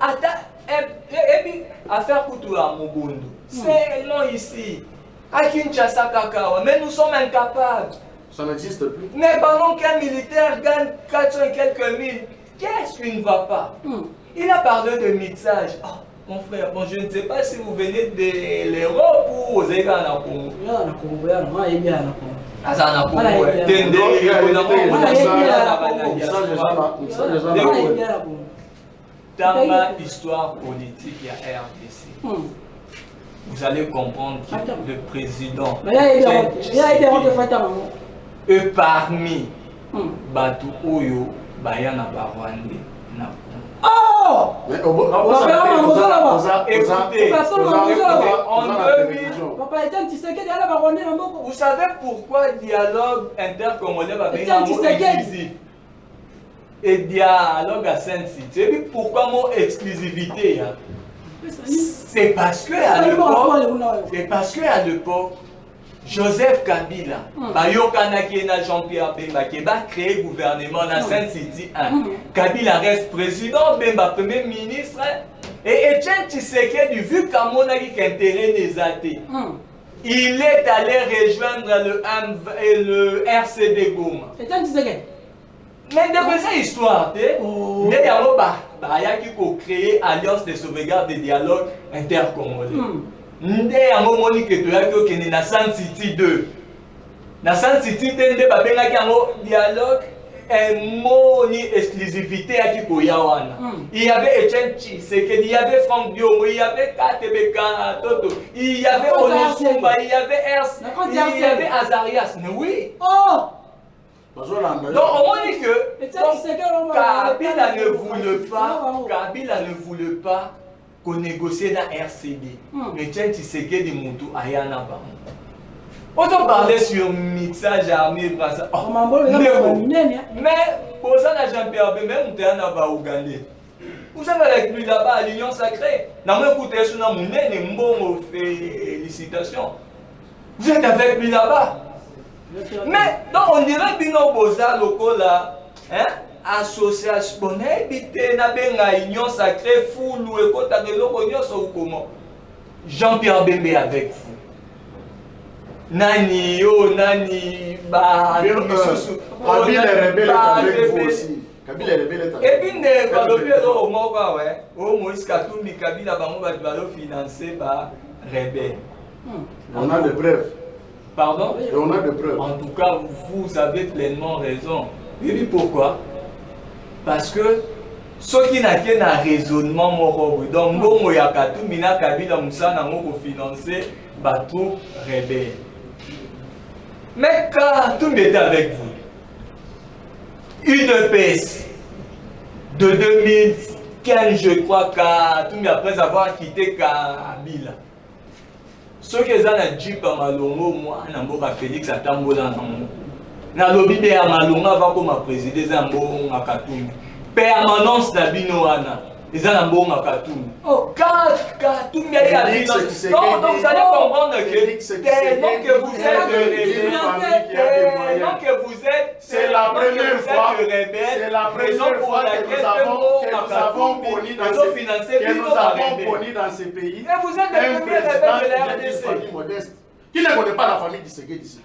à faire Koutoula Mobondo. C'est non ici. À Kinshasa Kakawa, mais nous sommes incapables. Ça n'existe plus. Mais pendant qu'un militaire gagne 400 et quelques mille, qu'est-ce qui ne va pas? Il a parlé de mixage. Oh, mon frère, bon, je ne sais pas si vous venez de l'Europe ou aux États na Congo. Dans ma histoire politique, il y a RDC. Vous allez comprendre que le président et parmi Batu Oyo, Bayana Barwande. Oh! Écoutez, vous savez pourquoi le dialogue intercommunal va venir un mot exclusif et dialogue à Sainte-Cité? Et puis pourquoi mot exclusivité? C'est parce que à l'époque, Joseph Kabila, Jean-Pierre Bemba, qui va créer le gouvernement dans Sainte-City 1. Kabila reste président, Bemba premier ministre. Et Etienne Tshisekedi, vu qu'Amon a intérêt des athées, il est allé rejoindre le RCD Goma. Etienne Tshisekedi. Mais de cette histoire, il y a créé Alliance de sauvegarde des dialogues intercongolais. Il y a un na San City 2. Na San City 2, il y a un dialogue ni exclusivité à Kikoyawana. Il y avait Etienne Tshisekedi, il y avait Franck Diongo, il y avait KTBK Toto, il y avait Onesumba, il y avait Ers, il y avait Azarias. Mais oui! Donc on dit que Kabila ne voulait pas qu'on négocie dans RCD. Mais Etienne Tshisekedi Moutou Ayana Bam. On parlait sur mixage armé. Mais pour ça, Jean-Pierre Bemba, on est en Ougandais. Vous savez, avec lui là-bas, à l'Union Sacrée, n'a pas écouté sur la monnaie, des bons félicitations. Vous êtes avec lui là-bas. Mais donc on dirait Bino Boza locaux là, association, on a habité dans la Union Sacrée, fou, loué, côté de l'Union ou comment? Jean-Pierre Bemba avec vous. Nani, Nani, bah, Kabila est rebelle avec vous aussi. Kabila est rebelle avec vous. Et puis, Moïse Katumbi, Kabila, va financé par rebelle. On a des preuves. Pardon? Et on a des preuves. En tout cas, vous avez pleinement raison. Et puis pourquoi? Parce que ceux qui n'ont qu'un raisonnement moral, donc bon, il y a tout mina kabila musana pour financer bateau rebelle. Mais quand tout est avec vous, une EPS de 2015, je crois, après avoir quitté Kabila. Ceux qui ont un jeep à Malongo, moi, je Félix Atambola. Na lobby de Malonga va comme président Zambo Makatoum. Permanence de Binoana. Ils ont un bon Makatoum. Oh, quand tout le monde est à Félix. Donc vous allez comprendre que tellement que vous êtes de rebelle, tellement que vous êtes, c'est la première fois, c'est la première fois que nous avons poni dans ce pays. Et vous êtes le premier rebelle de la RDC. Modeste. Qui ne connaît pas la famille Tshisekedi ici?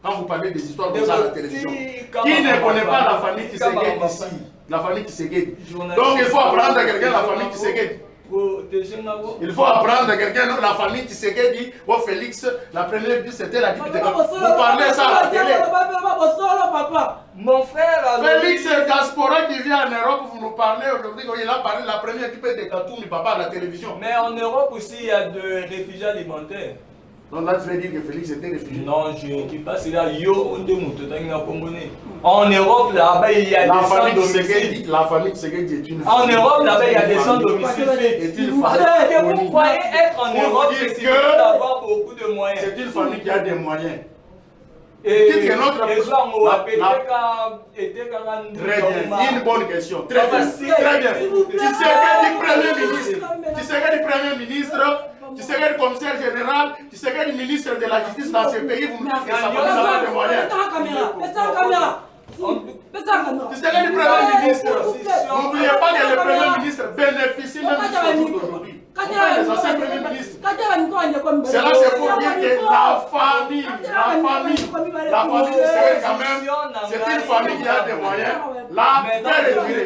Quand vous parlez des histoires comme ça à la télévision. Qui ne connaît pas la famille Tshisekedi ici? La famille Tshisekedi. Donc il faut apprendre à quelqu'un la famille Tshisekedi. Il faut apprendre à quelqu'un la famille Tshisekedi. Oh Félix, la première vie c'était la députée. Vous parlez ça à la télé. Mon frère Félix Diaspora qui vient en Europe, vous nous parlez aujourd'hui, il a parlé de la première députée de Katoum, papa à la télévision. Mais en Europe aussi il y a des réfugiés alimentaires. Donc là, tu veux dire que Félix était réfugié? Non, je ne dis pas cela. En Europe, là-bas, il y a des sans domicile. La famille Tshisekedi est une En Europe, là-bas, il y a des sans domicile. C'est une famille. Que vous croyez être en Europe, c'est d'avoir beaucoup de moyens. C'est une famille qui a des moyens. Et dites que notre... Très bien, une bonne question. Très bien. Très bien. Tshisekedi Premier ministre. Tshisekedi Premier ministre. Tu serais le commissaire général, tu serais le ministre de la justice dans ce pays, vous me dites que ça va des moyens. Tu serais le premier ministre. N'oubliez pas que le premier ministre bénéficie même du jour d'aujourd'hui. Les anciens premiers ministres. Cela c'est pour dire que la famille, c'est quand même, c'est une famille qui a des moyens. Là, très retiré.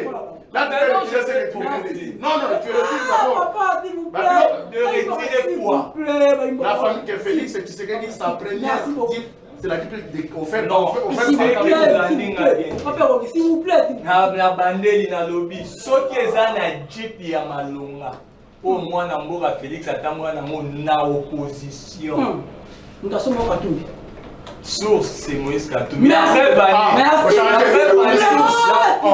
Là, tu peux retirer ce que tu veux dire. Non, tu retires d'abord. De retirer quoi? La famille que Félix et Tshisekedi, sa première, c'est la type offerte. Non, s'il vous plaît. Na bandeli na lobby. Ceux qui sont na jeep ya Malonga. Au moins, na mboka Félix atamwa na opposition. Nous sommes pas tout. Source, c'est Moïse Katumbi. Merci. S'il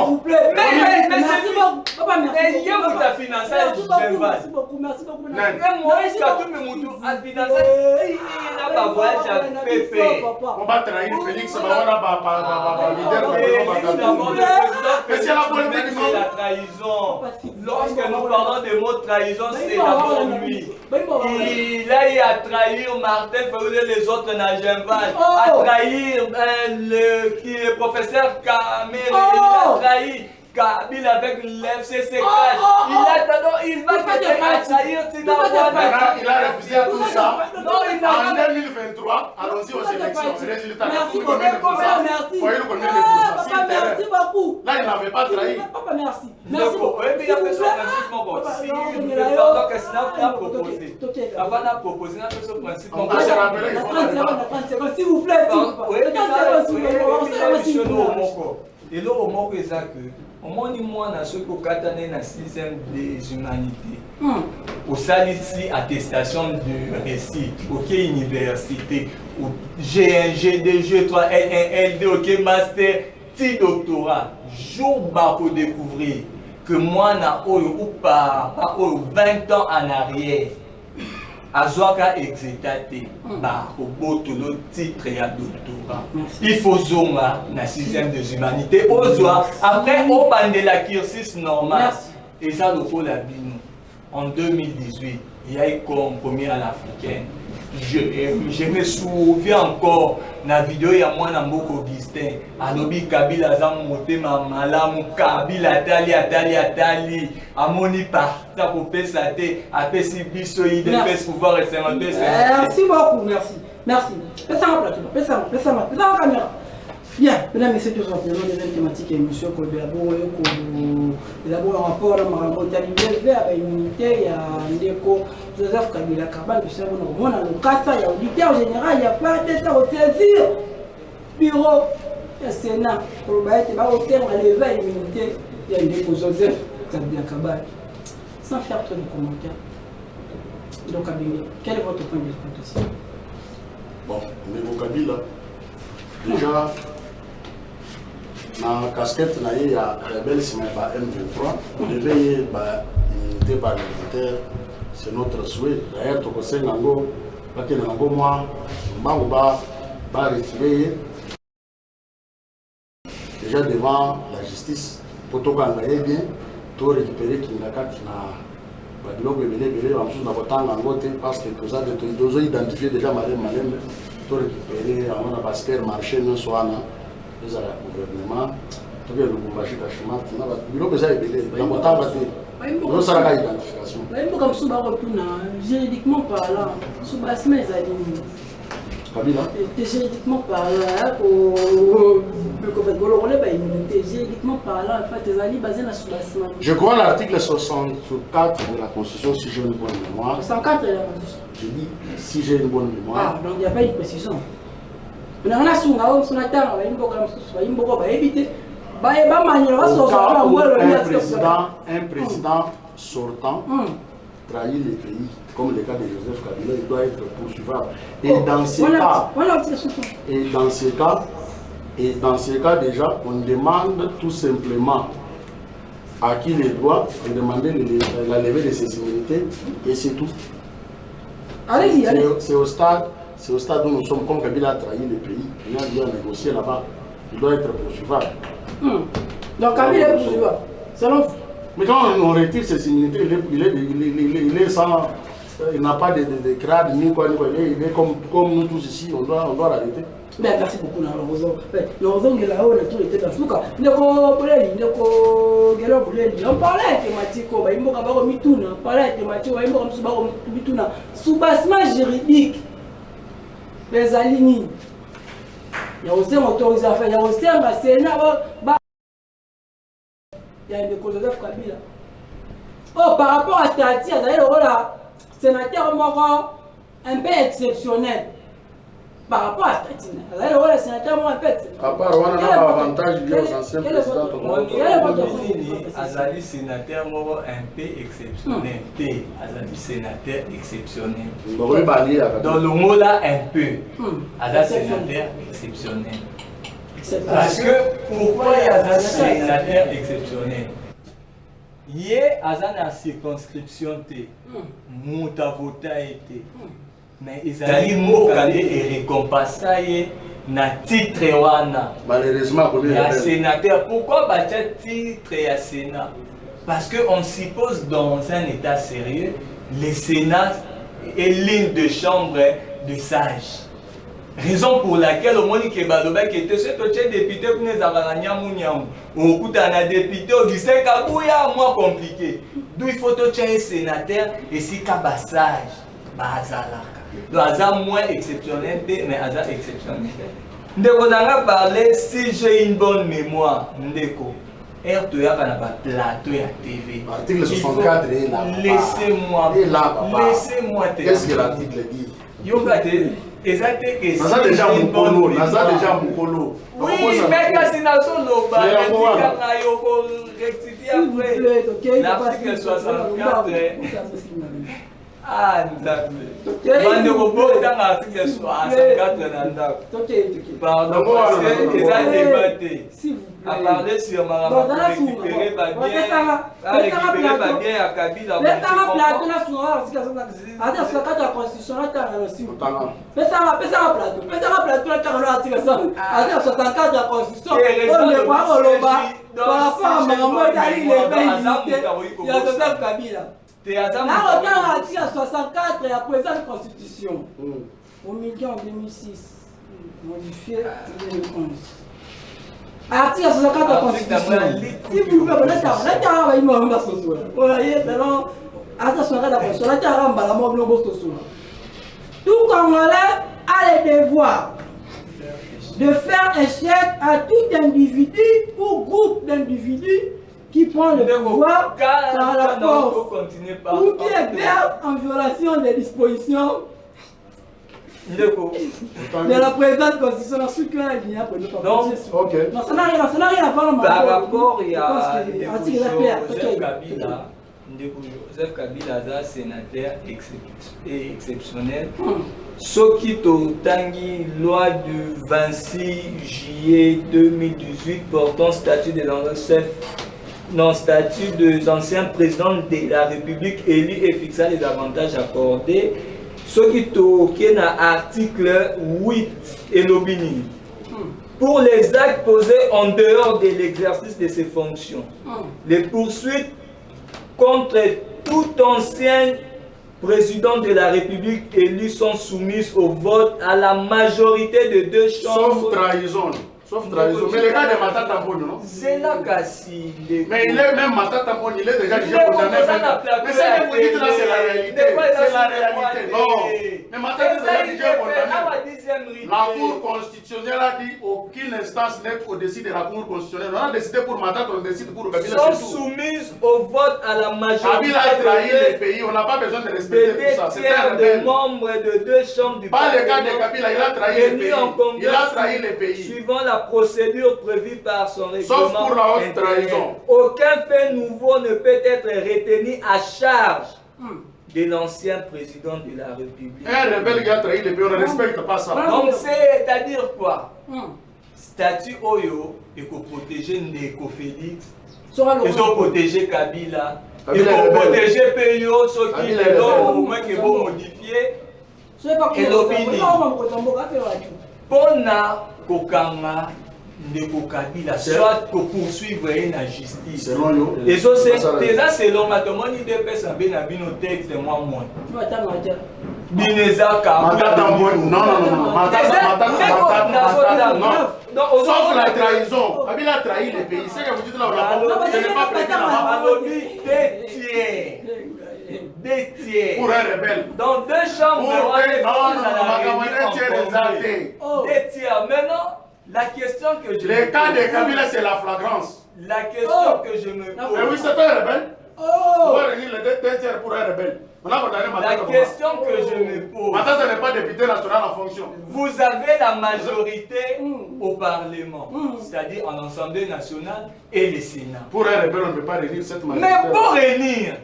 vous plaît. Merci beaucoup. Mais il y a beaucoup de financement. Merci beaucoup. Mais Moïse Katumbi a financé. Il n'a pas voyagé à Pépé. On va trahir Félix. On va leader. Mais c'est la politique, c'est la trahison. Lorsque nous parlons de mots trahison, c'est d'abord lui. Il a eu à trahir Martin Fayulu et les autres Najemval. À trahir le professeur Kamel, il a trahi Kabila avec l'FCC. Il va trahir Tinawana. Il a refusé tout ça. En 2023, allons-y aux élections. Résultat, merci beaucoup. Là, il n'avait pas trahi. Merci. Merci beaucoup. S'il vous plaît. Et là, au moins, c'est ça que, au moins, moi, dans ce que na système des humanités, au salle ici, attestation de récit, ok, université, G1, G2, G3, L1, L2, ok, master, petit doctorat, jour bas pour découvrir que moi, na ou pas 20 ans en arrière, Azwaka exétaté, au beau le titre et doctorat. Il faut zonga na système des humanités. Après, au bande de la cursus normal. Et ça, le faut la bino. En 2018, il y a eu comme premier à l'africaine. Je me souviens encore na vidéo ya mwana Mboko Augustin alobi Kabila za motema malamu Kabila atali amoni parta kopesa te apesi biso idps pouvoir et merci beaucoup, merci. Pesa ma caméra. Bien, mesdames et messieurs, tout simplement, les thématiques et émissions pour élaborer un rapport à ma avec l'unité, il y a un déco Joseph Kabila Kabal, que c'est le cas, il y a l'auditeur général, il n'y a pas d'être au saisir. Bureau, le Sénat, pour le terme à l'éveil immunité, il y a une dépôt Joseph Kabila Kabal. Sans faire trop de commentaires. Donc, quel est votre point de vue aussi? Bon, Ndeko Kabila, déjà, dans la casquette, il y a rebelle M23, on devait une immunité parlementaire, c'est notre souhait. D'ailleurs, tout conseil Nango, parce que Nango, moi, on va retirer déjà devant la justice, pour tout gagner bien, tout récupérer qui n'a qu'à parce que tout ça, ils ont identifié déjà Malem, tout récupérer, on a parce que marché, nous sommes le gouvernement, tout le Lubumbashi Kashima, il a besoin de identification. Juridiquement parlant, juridiquement parlant, je crois l'article 64 de la Constitution, si j'ai une bonne mémoire. 64 de la Constitution. Je dis si j'ai une bonne mémoire. Ah, donc il n'y a pas une précision. On a un président sortant trahit les pays, comme le cas de Joseph Kabila, il doit être poursuivable. Et dans ce cas, déjà, on demande tout simplement à qui les doit de demander la levée de ses immunités, et c'est tout. Allez-y, allez. C'est au stade où nous sommes, comme Kabila a trahi le pays, il a négocié là-bas, il doit être poursuivable. Donc Kabila est poursuivable, selon vous? Mais quand on retire ses immunités, il est sans... Il n'a pas de crade ni quoi, il est comme nous tous ici, on doit l'arrêter. Merci beaucoup, on parlait thématique, on parlait thématique, soubassement juridique, les alignés. Il y a aussi une autorisation, il y a aussi un Sénat, il y a une Joseph Kabila. Oh, par rapport à Stati, il y a sénateur un peu exceptionnel. Par rapport à Stati, il y a un sénateur un peu exceptionnel. À part, on a un avantage lié aux anciens présidents. Azali sénateur un peu exceptionnel. Azali sénateur exceptionnel. Dans le mot là, un peu. Azali sénateur exceptionnel. Parce que pourquoi il y a un sénateur exceptionnel? Il y a une circonscription, Mouta Vota été. Mais ils ont récompensé na titre wana. Malheureusement, il y a sénateur. Pourquoi bâtir titre à Sénat? Parce qu'on suppose dans un état sérieux, le Sénat est ligne de chambre de sages. Raison pour laquelle au Moni Kebaloba qui était ce député qui nous a on coûte un député au lycée Kabouya, moins compliqué. D'où il faut un sénateur et si Kabassage, Bazalaka. Donc, Azar moins exceptionnel, mais Azar exceptionnel. Ndeko n'a parlé si j'ai une bonne mémoire, Ndeko. RTO a un plateau à TV. Article 64 est là. Laissez-moi te. Qu'est-ce que l'article dit? Exact que c'est déjà Mukolo, déjà Mukolo. Oui, mais quand c'est dans son loba, rectifier après. L'article 64. Ah, pardon, parce que les a débatté. À parler sur ma récupérer pas bien. À récupérer pas bien à Kabila. Là, regarde l'article 64 et la présente constitution. Promulguée en 2006, modifiée en 2011. Article 64 de la constitution. Si vous voulez, article 64 de la constitution, tout Congolais a le devoir de faire un chèque à tout individu ou groupe d'individus qui prend le pouvoir par la force ou qui est en violation des dispositions de la présente constitution. Non, ça n'a rien à voir par rapport à Joseph Kabila, un sénateur exceptionnel. Ce qui tangi loi du 26 juillet 2018 portant statut des anciens présidents de la République élus et fixant les avantages accordés. Ce qui est dans l'article 8 et l'obéni. Pour les actes posés en dehors de l'exercice de ses fonctions, les poursuites contre tout ancien président de la République élu sont soumises au vote à la majorité de 2 chambres. Sauf trahison. Sauf trahison. Mais le cas de Matata Mboni, non? C'est là qu'assis. Mais il est même Matata Mboni, il est déjà condamné. Mais ce que vous dites là, c'est la réalité. C'est la réalité. Non. Mais Matata est déjà condamné. La Cour constitutionnelle a dit aucune instance n'est au-dessus de la Cour constitutionnelle. On a décidé pour Matata, on décide pour Kabila. Sont soumises au vote à la majorité. Kabila a trahi le pays, on n'a pas besoin de respecter tout ça. C'est un rebelle. Membres de 2 chambres du Pas le cas de Kabila, il a trahi le pays. Il a trahi le pays. Suivant la procédure prévue par son règlement. Sauf pour la haute trahison. Aucun fait nouveau ne peut être retenu à charge de l'ancien président de la République. Un rebelle qui a trahi le pays, on ne respecte pas ça. Donc c'est-à-dire quoi? Statut Oyo, il faut protéger Ndeko Félix, il faut protéger Kabila, il faut protéger Peyo, ceux qui les ont au moins qui vont modifier. Et l'opinion. Pona Kokanga Ndeko Kabila, soit pour poursuivre la justice. Et ça, c'est déjà selon ma demande de personne bien à nos textes de moi. Non, sauf la trahison. Kabila a trahi le pays. C'est que vous dites là, ce n'est pas prévu là-bas. Des tiers. Pour un rebelle. Dans 2 chambres, des tiers. Maintenant, la question que je le cas de Kabila, c'est la flagrance. La question que je me pose. Mais oui, c'est un rebelle. On va réunir les 2 tiers pour un rebelle. La question que je me pose. Maintenant, ce n'est pas député national en fonction. Vous avez la majorité au Parlement, c'est-à-dire en Assemblée nationale et le Sénat. Pour un rebelle, on ne peut pas réunir cette majorité. Mais pour réunir.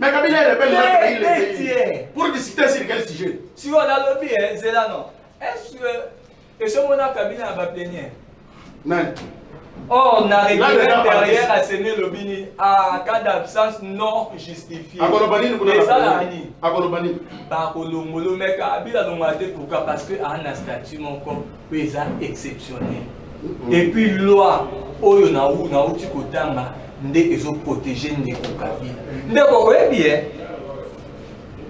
Mais Kabila est rebelle, il a trahi le pays. Pour discuter sur quel sujet? Si on a lobby, c'est là non. Est-ce que ce moment Kabila va plénière? Non. Or, on a réglé derrière à Séné Lobini à cas d'absence non justifiée. Et ça là, mais Kabila pourquoi? Parce que un statut mon corps exceptionnel. Et puis loi, oyo na uti kotanga ndé ezo protéger Ndeko Kabila. Ndeko bien.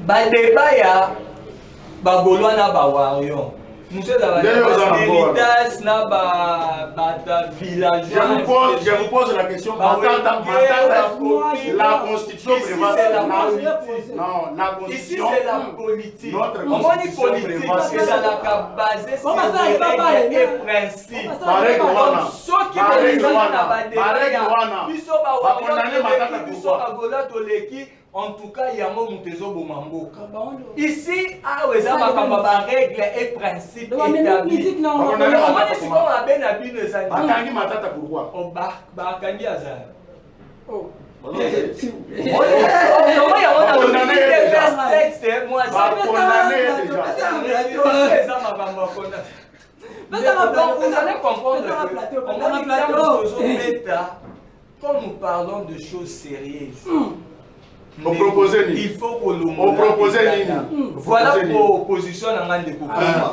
Ba débat ya ba Gaulois na ba Warion. Monsieur Militas na ba village. Je vous pose la question. La constitution prévoit. Non, la constitution. Ici c'est la politique. Notre constitution politique parce que ça n'a basé sur les règles et principes. Ceux qui en tout cas, il y a un mot ici, règles et principes établis. Vous allez comprendre quand nous parlons de choses sérieuses. Il faut que l'on voilà pour opposition à Ndeko Kabila.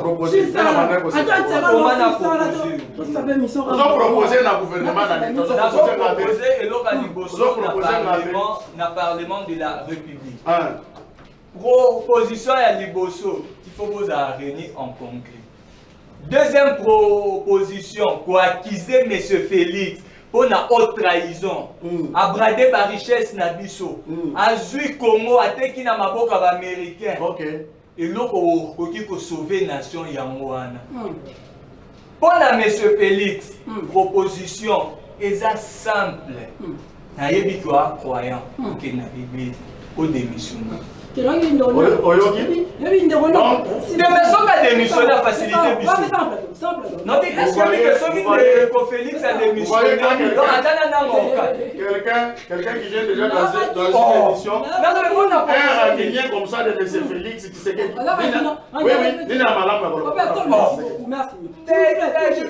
Parlement de la République. Proposition à Liboso, il faut vous réunir en concret. Deuxième proposition, pour accuser M. Félix pour la haute trahison, à brader la richesse na biso, à jouer Congo, à teki na maboka américain. Et l'autre pour sauver la nation Yamouana. Pour la M. Félix, proposition est simple. nayebi kwa croyant que na Bible au démissionner. Des personnes qui démissionnent la facilité non, est-ce que les personnes qui Félix a démissionné quelqu'un qui vient déjà dans une émission, un Raguenien comme ça de M. Félix, tu sais que... Oui,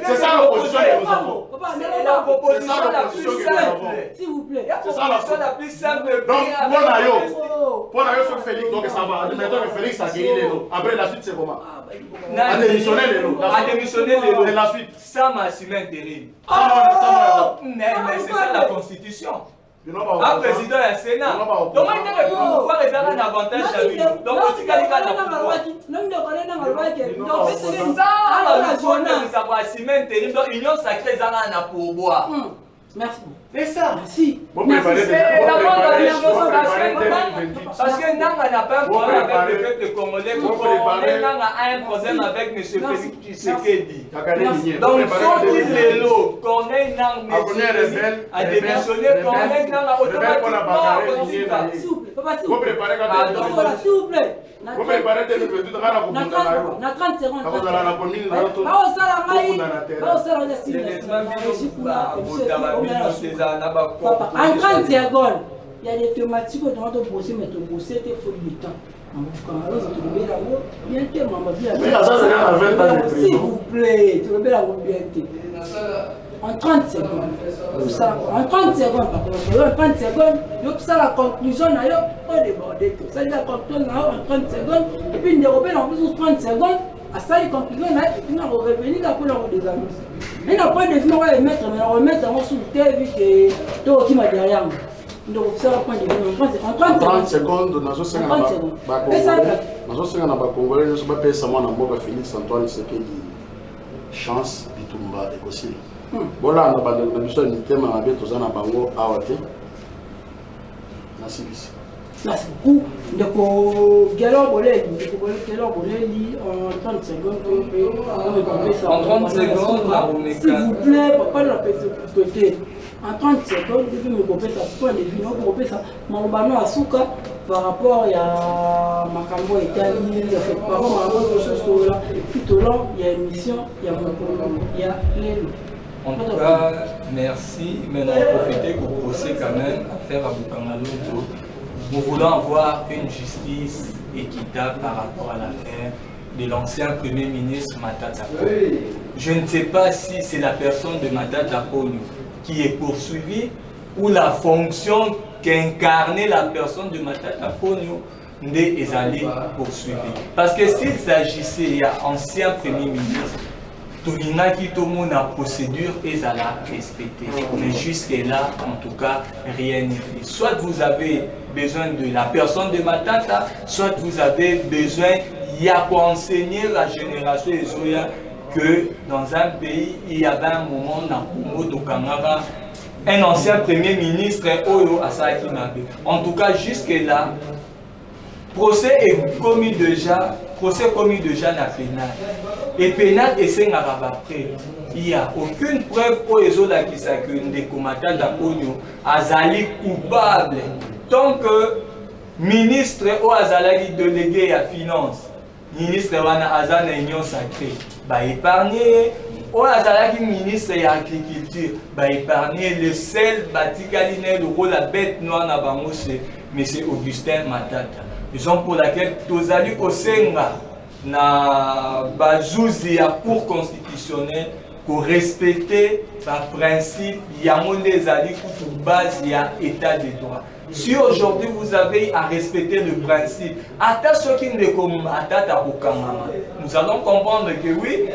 c'est ça l'opposition que nous avons. C'est la proposition la plus simple. S'il vous plaît. C'est ça la plus simple. Donc, pour sur Félix, donc ça va. Maintenant que Félix a guéri les lots. Après, la suite, c'est comment? A démissionné les lots. A démissionné les lots. Et la suite? Ça m'a assumé intérim. Mais c'est ça la constitution. Un président et un Sénat. Donc, moi, je vais pouvoir réserver un avantage à lui. Donc, on dit qu'il y a un pouvoir. Donc, l'union sacrée, ça a un pouvoir. Merci. C'est ça. Merci. Parce que Nanga n'a pas un problème avec le peuple congolais. Nanga a un problème avec M. Félix Tshisekedi. Donc, faut qu'il les lots. Corneille Nanga a démissionné. Corneille Nanga automatiquement. S'il vous plaît. Papa, s'il Vous préparez quand vous plaît. Vous préparez 2022 dans la Na 30 secondes. En 30 secondes, il y a des thématiques dont on peut bosser, mais tu bosser, il faut du temps. S'il vous plaît, tu veux bien bien. En 30 secondes, en 30 secondes, en 30 secondes, ça la conclusion, on déborder tout. Ça, la conclusion en 30 secondes, et puis on dérobe en plus 30 secondes, à ça, la conclusion, on va revenir après le désamus. Et après, on va remettre, mais on va remettre en sous le thé, vu que tout qui m'a derrière. Donc, ça va prendre en 30 secondes, nous avons 5 Congolais, nous avons Félix Antoine Tshisekedi, chance, Bitumba et Kossi. Voilà, on a pas de thème à la bête aux anabango à Wate. Merci beaucoup. Donc, Galor Bolé, en 30 secondes, en 30 secondes, s'il vous plaît, papa de la côté. En 30 secondes, je vais me couper ça, point de vue, on couper ça. Mon ballon à Souka par rapport à Makambo Italie, par rapport à d'autres choses là. Tout au long, il y a une mission, il y a mon programme, il y a les lots. En tout cas, merci. Mais on va profiter pour procès quand même à faire à Bukangaloto. Nous voulons avoir une justice équitable par rapport à l'affaire de l'ancien Premier ministre Matata Ponyo. Je ne sais pas si c'est la personne de Matata Ponyo qui est poursuivie ou la fonction qu'incarnait la personne de Matata Ponyo n'est poursuivie. Parce que s'il s'agissait, il y a ancien Premier ministre, tout le monde a procédure et ça l'a respecté. Mais jusque-là, en tout cas, rien n'est fait. Soit vous avez besoin de la personne de Matata, soit vous avez besoin, il y a pour enseigner la génération des Zoya que dans un pays, il y avait un moment, un ancien Premier ministre, Oyo Asaki Mabe. En tout cas, jusque-là, procès est commis déjà dans pénal. Et pénal est après. Il n'y a aucune preuve pour les autres qui savent que des combattants d'Aponyo Azali coupable. Tant que ministre ou Azali délégué à finance, ministre wana Azana Union sacrée, bah épargner. Ou Azali ministre de l'agriculture, bah épargner le seul baticaline le rôle la bête noire na bango c'est M. Augustin Matata. Raison pour laquelle tous allés au Senga na bazouzi à cour constitutionnelle pour respecter le principe des alliés pour base il y a état de droit. Si aujourd'hui vous avez à respecter le principe, nous allons comprendre que oui,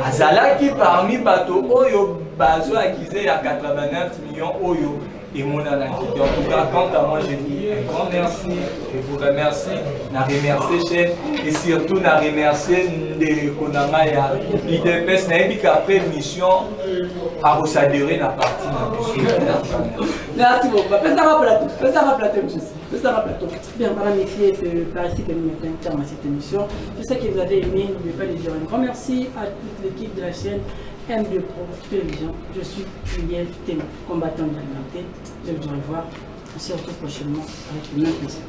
Azalaki parmi bateau Oyo Bazo accusé à 89 millions Oyo. Et mon analyse. En tout cas, quant à moi, je dis un grand merci. Je vous remercie. Je remercie chef et surtout je remercie les Konamaya. L'IDPS n'a pas qu'après mission à vous adhérer la partie. Merci beaucoup. Ça va plateau, monsieur. Ça va plateau. Bien, madame Messier, c'est par ici que nous mettons terme à cette émission. Je sais que vous avez aimé, n'oubliez pas de dire un grand merci à toute l'équipe de la chaîne M2 Pro Télévision. Je suis Julien Témo, combattant de la liberté. Je vous revoir. On se retrouve prochainement avec le même plaisir.